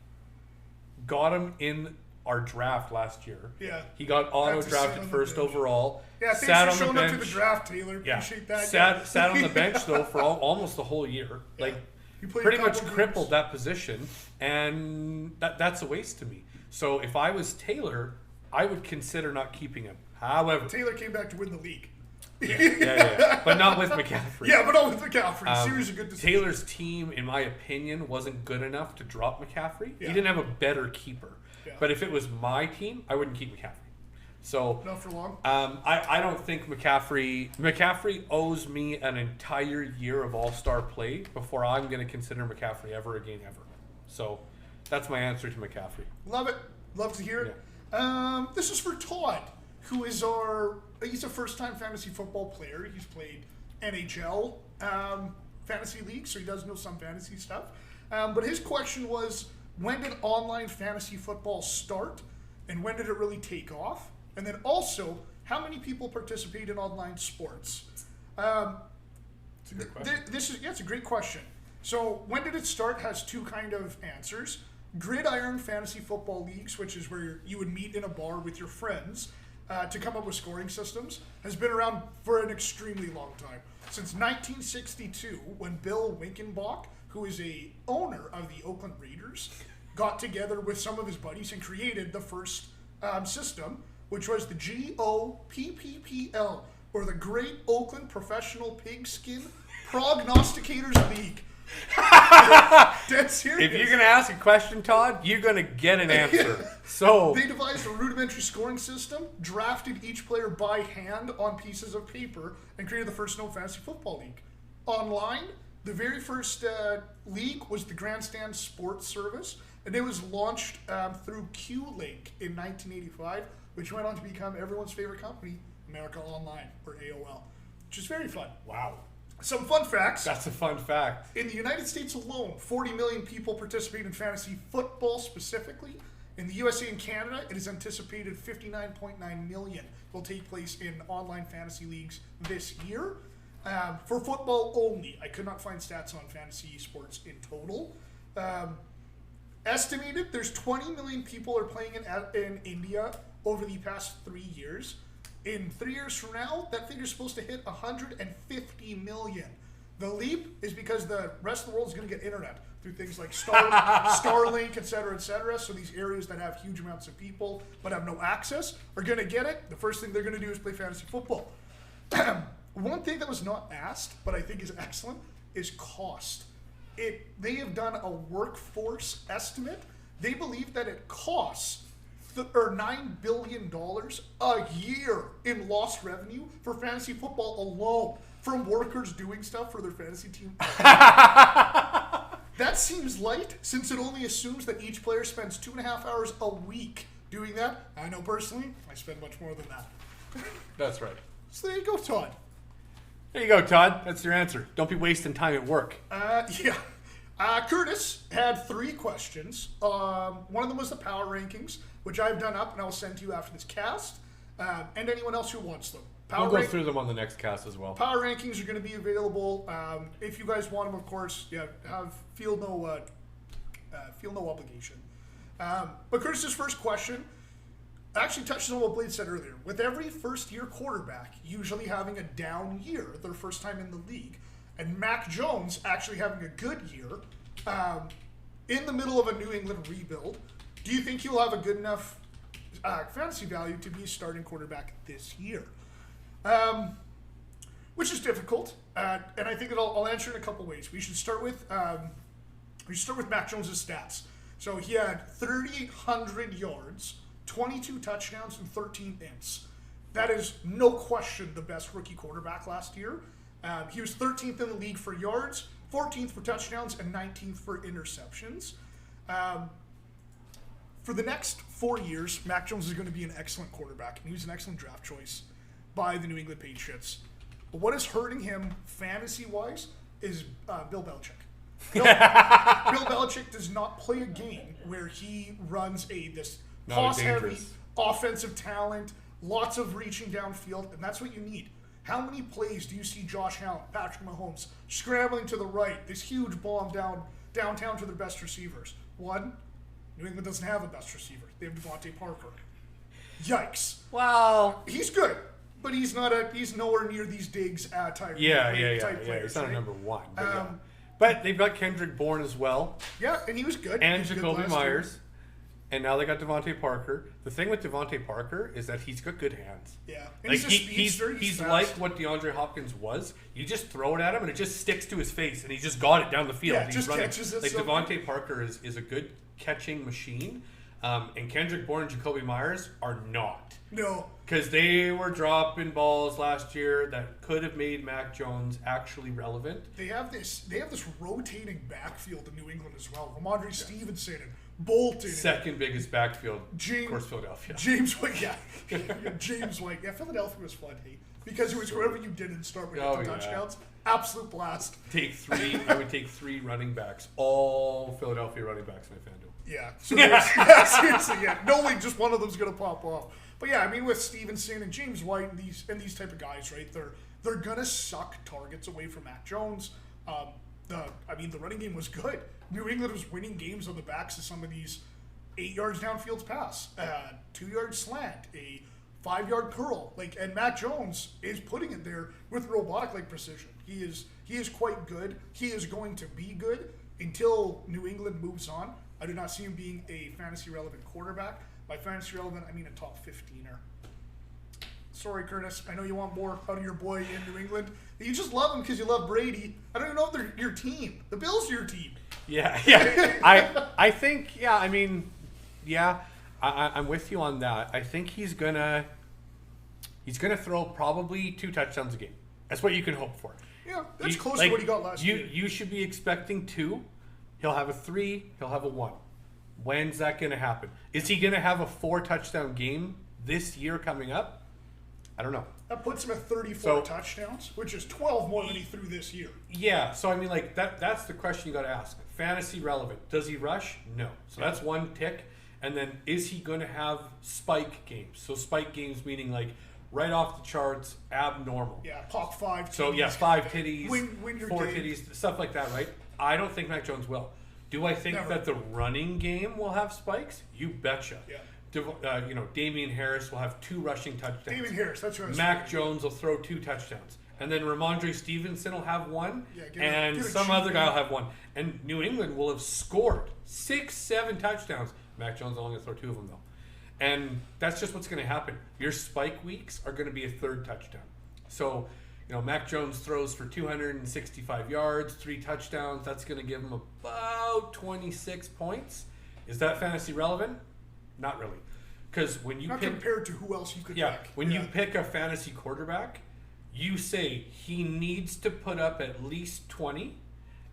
got him in our draft last year. Yeah. He got auto-drafted first overall. Yeah, thanks for showing up to the draft, Taylor. Appreciate that. Sat on the bench, though, for almost the whole year. Yeah. Like, pretty much crippled that position, and that's a waste to me. So if I was Taylor, I would consider not keeping him. However, Taylor came back to win the league. Yeah. But not with McCaffrey. Yeah, but not with McCaffrey. Series of good decisions. Taylor's team, in my opinion, wasn't good enough to drop McCaffrey. Yeah. He didn't have a better keeper. Yeah. But if it was my team, I wouldn't keep McCaffrey. So not for long. I don't think McCaffrey owes me an entire year of all-star play before I'm going to consider McCaffrey ever. So that's my answer to McCaffrey. Love it. Love to hear it. Yeah. This is for Todd, who is he's a first-time fantasy football player. He's played NHL fantasy league, so he does know some fantasy stuff. But his question was, when did online fantasy football start, and when did it really take off? And then also, how many people participate in online sports? It's a good question. It's a great question. So when did it start has two kind of answers. Gridiron fantasy football leagues, which is where you would meet in a bar with your friends to come up with scoring systems, has been around for an extremely long time. Since 1962, when Bill Winkenbach, who is a owner of the Oakland Raiders, got together with some of his buddies and created the first system, which was the GOPPPL, or the Great Oakland Professional Pigskin Prognosticators League. Dead serious. If you're going to ask a question, Todd, you're going to get an answer. So they devised a rudimentary scoring system, drafted each player by hand on pieces of paper, and created the first known fantasy football league. Online, the very first league was the Grandstand Sports Service, and it was launched through Q-Link in 1985, which went on to become everyone's favorite company, America Online, or AOL, which is very fun. wow, Some fun facts. that's a fun fact. In the United States alone, 40 million people participate in fantasy football specifically. In the USA and Canada, it is anticipated 59.9 million will take place in online fantasy leagues this year. For football only, I could not find stats on fantasy sports in total. Estimated, there's 20 million people are playing in India over the past 3 years. In 3 years from now, that figure is supposed to hit 150 million. The leap is because the rest of the world is going to get internet through things like Starlink, et cetera, so these areas that have huge amounts of people but have no access are going to get it. The first thing they're going to do is play fantasy football. One thing that was not asked, but I think is excellent, is cost. They have done a workforce estimate. They believe that it costs $9 billion a year in lost revenue for fantasy football alone from workers doing stuff for their fantasy team. That seems light, since it only assumes that each player spends 2.5 hours a week doing that. I know personally, I spend much more than that. That's right. So there you go, Todd. There you go, Todd. That's your answer. Don't be wasting time at work. Yeah. Curtis had 3 questions. One of them was the power rankings, which I've done up and I'll send to you after this cast, and anyone else who wants them. We'll go through them on the next cast as well. Power rankings are going to be available. If you guys want them, of course, feel no obligation. But Curtis's first question actually touches on what Blade said earlier. With every first-year quarterback usually having a down year, their first time in the league, and Mac Jones actually having a good year in the middle of a New England rebuild, do you think he'll have a good enough fantasy value to be a starting quarterback this year? Which is difficult, and I think that I'll answer in a couple ways. We should start with Mac Jones' stats. So he had 3,800 yards, 22 touchdowns, and 13 ints. That is no question the best rookie quarterback last year. He was 13th in the league for yards, 14th for touchdowns, and 19th for interceptions. For the next 4 years, Mac Jones is going to be an excellent quarterback, and he was an excellent draft choice by the New England Patriots. But what is hurting him fantasy-wise is Bill Belichick. Bill Belichick does not play a game where he runs this toss-heavy offensive talent, lots of reaching downfield, and that's what you need. How many plays do you see Josh Allen, Patrick Mahomes, scrambling to the right, this huge bomb downtown to their best receivers? One, New England doesn't have a best receiver. They have Devontae Parker. Yikes. Well, He's good, but he's nowhere near these Diggs type players. He's not a number one. But they've got Kendrick Bourne as well. Yeah, and he was good. And Jacoby Myers. And now they got Devontae Parker. The thing with Devontae Parker is that he's got good hands. Yeah. And he's a speedster. He's like what DeAndre Hopkins was. You just throw it at him and it just sticks to his face and he just got it down the field. Yeah, he's just running. catches it. Like Devontae Parker is a good catching machine. And Kendrick Bourne and Jacoby Myers are not. No. Because they were dropping balls last year that could have made Mac Jones actually relevant. They have this rotating backfield in New England as well. Ramondre Stevenson and Bolton. Second biggest backfield, of course, Philadelphia. James White, James White. Yeah, Philadelphia was fun, hey? Because it was whoever you didn't start with touchdowns. absolute blast. I would take 3 running backs, all Philadelphia running backs in my FanDuel. Yeah. So yeah, seriously, yeah. No way, just one of them's gonna pop off. But yeah, I mean, with Stevenson and James White and these type of guys, right? They're gonna suck targets away from Mac Jones. The running game was good. New England was winning games on the backs of some of these 8 yards downfield pass, 2 yard slant, a 5 yard curl. And Mac Jones is putting it there with robotic like precision. He is quite good. He is going to be good until New England moves on. I do not see him being a fantasy relevant quarterback. By fantasy relevant, I mean a top 15er. Sorry, Curtis. I know you want more out of your boy in New England. You just love him because you love Brady. I don't even know if they're your team. The Bills are your team. Yeah. I think, yeah, I mean, yeah, I'm with you on that. I think he's gonna throw probably 2 touchdowns a game. That's what you can hope for. Yeah, that's close to what he got last year. You should be expecting 2. He'll have a 3. He'll have a 1. When's that going to happen? Is he going to have a 4 touchdown game this year coming up? I don't know. That puts him at 34 touchdowns, which is 12 more than he threw this year. Yeah, so I mean, that's the question you got to ask. Fantasy relevant. Does he rush? No. So that's 1 tick. And then is he going to have spike games? So spike games meaning right off the charts, abnormal. Yeah, pop 5 titties. So yeah, 5 titties, win your 4 game. titties, stuff like that, right? I don't think Mac Jones will. Do I think that the running game will have spikes? You betcha. Yeah. Damian Harris will have 2 rushing touchdowns. Damian Harris, that's right. Mac Jones will throw 2 touchdowns. And then Ramondre Stevenson will have 1. Yeah, and some other guy will have 1. And New England will have scored 6, 7 touchdowns. Mac Jones only going to throw 2 of them, though. And that's just what's going to happen. Your spike weeks are going to be a 3rd touchdown. So, Mac Jones throws for 265 yards, 3 touchdowns. That's going to give him about 26 points. Is that fantasy relevant? Not really. Because when you compared to who else you could pick. When you pick a fantasy quarterback, you say he needs to put up at least 20,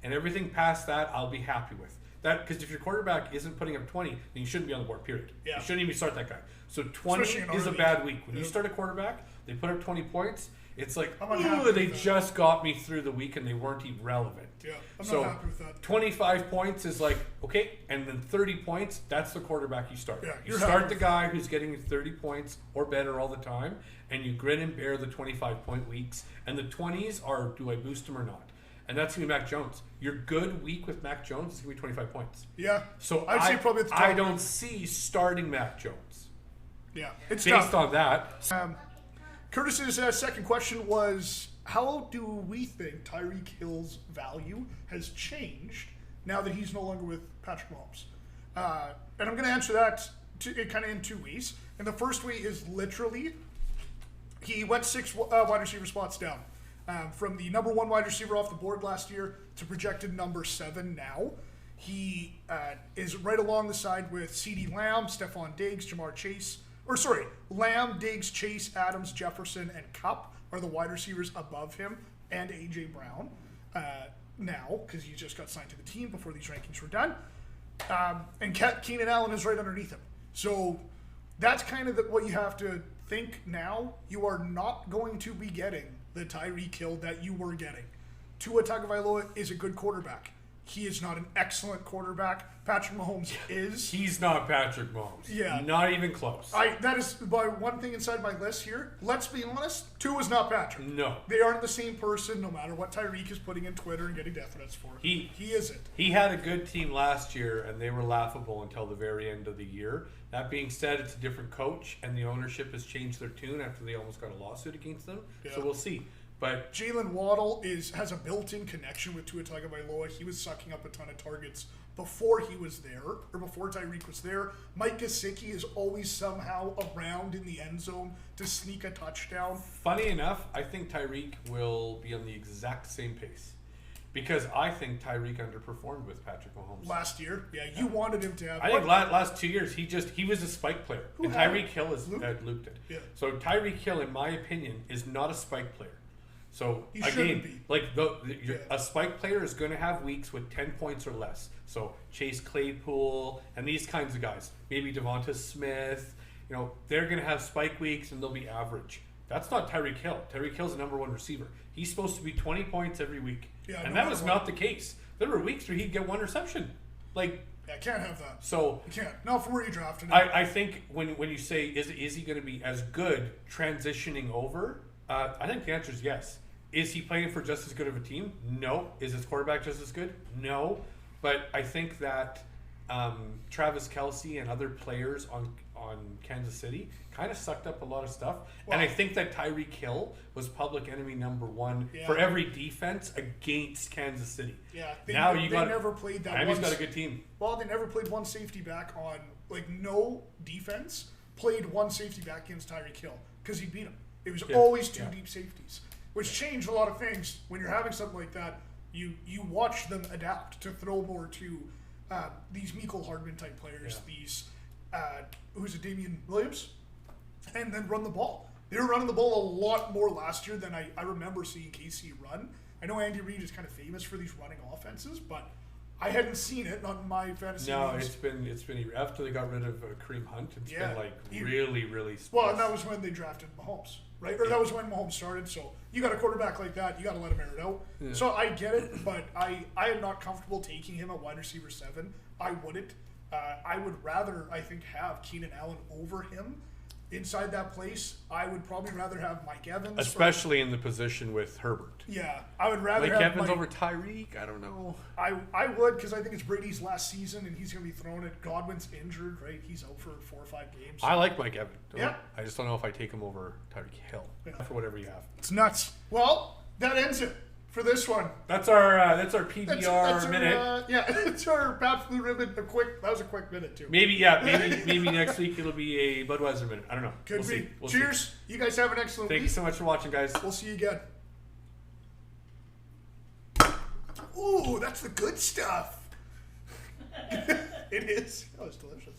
and everything past that I'll be happy with. That because if your quarterback isn't putting up 20, then you shouldn't be on the board, period. Yeah. You shouldn't even start that guy. So 20 is a bad week. When you start a quarterback, they put up 20 points, it's like, ooh, they just got me through the week and they weren't even relevant. Yeah, I'm not happy with that. 25 points is like, okay, and then 30 points, that's the quarterback you start. Yeah, you start the guy who's getting 30 points or better all the time, and you grin and bear the 25-point weeks. And the 20s are, do I boost him or not? And that's going to be Mac Jones. Your good week with Mac Jones is going to be 25 points. Yeah. So I'd say probably at the top. I don't see starting Mac Jones. Yeah. It's based tough. on that. Curtis's second question was, how do we think Tyreek Hill's value has changed now that he's no longer with Patrick Mahomes? And I'm going to answer that kind of in 2 ways. And the first way is literally, he went 6 wide receiver spots down. From the number 1 wide receiver off the board last year to projected number 7 now. He is right along the side with CeeDee Lamb, Stephon Diggs, Jamar Chase. Lamb, Diggs, Chase, Adams, Jefferson, and Kupp are the wide receivers above him, and A.J. Brown now, because he just got signed to the team before these rankings were done. And Keenan Allen is right underneath him. So that's kind of what you have to think now. You are not going to be getting the Tyreek Hill that you were getting. Tua Tagovailoa is a good quarterback. He is not an excellent quarterback. Patrick Mahomes is. He's not Patrick Mahomes. Yeah. Not even close. That is by one thing inside my list here. Let's be honest, Tua's not Patrick. No. They aren't the same person no matter what Tyreek is putting in Twitter and getting death threats for. He isn't. He had a good team last year, and they were laughable until the very end of the year. That being said, it's a different coach, and the ownership has changed their tune after they almost got a lawsuit against them. Yeah. So we'll see. But Jalen Waddle has a built-in connection with Tua Tagovailoa. He was sucking up a ton of targets before he was there, or before Tyreek was there. Mike Gesicki is always somehow around in the end zone to sneak a touchdown. Funny enough, I think Tyreek will be on the exact same pace. Because I think Tyreek underperformed with Patrick Mahomes. Last year? Yeah, you wanted him to have... I think last 2 years, he was a spike player. And Tyreek Hill has looped it. Yeah. So Tyreek Hill, in my opinion, is not a spike player. So he again, be. A spike player is going to have weeks with 10 points or less. So Chase Claypool and these kinds of guys, maybe Devonta Smith, they're going to have spike weeks and they'll be average. That's not Tyreek Hill. Tyreek Hill's the number one receiver. He's supposed to be 20 points every week. Yeah, and no that was matter not the case. There were weeks where he'd get one reception. Like, Yeah, can't have that. so You can't. Not from where you drafted him. I think when you say, is he going to be as good transitioning over? I think the answer is yes. Is he playing for just as good of a team? No. Is his quarterback just as good? No. But I think that Travis Kelce and other players on Kansas City kind of sucked up a lot of stuff. And I think that Tyreek Hill was public enemy number one for every defense against Kansas City. Yeah, They never played that. Miami's got a good team. Well, they never played one safety back on, like, no defense played one safety back against Tyreek Hill because he beat him. It was always two deep safeties, which changed a lot of things. When you're having something like that, you watch them adapt to throw more to these Mecole Hardman type players, these who's a Damian Williams, and then run the ball. They were running the ball a lot more last year than I remember seeing KC run. I know Andy Reid is kind of famous for these running offenses, but I hadn't seen it on my fantasy leagues. It's been after they got rid of Kareem Hunt. It's been like really well, and that was when they drafted Mahomes, right? Or that was when Mahomes started. So you got a quarterback like that, you got to let him air it out. Yeah. So I get it, but I am not comfortable taking him at wide receiver 7. I wouldn't. I would rather, I think, have Keenan Allen over him. Inside that place, I would probably rather have Mike Evans. Especially in the position with Herbert. Yeah, I would rather Mike have Evans over Tyreek? I don't know. I would, because I think it's Brady's last season, and he's going to be thrown it. Godwin's injured, right? He's out for 4 or 5 games. I like Mike Evans. Yeah. I just don't know if I take him over Tyreek Hill for whatever you have. It's nuts. Well, that ends it for this one. That's our PBR minute. It's our Pabst Blue Ribbon. That was a quick minute too. Maybe next week it'll be a Budweiser minute. I don't know. Could we'll be. See. We'll Cheers. See. You guys have an excellent week. Thank you so much for watching, guys. We'll see you again. Ooh, that's the good stuff. It is. Oh, it's delicious.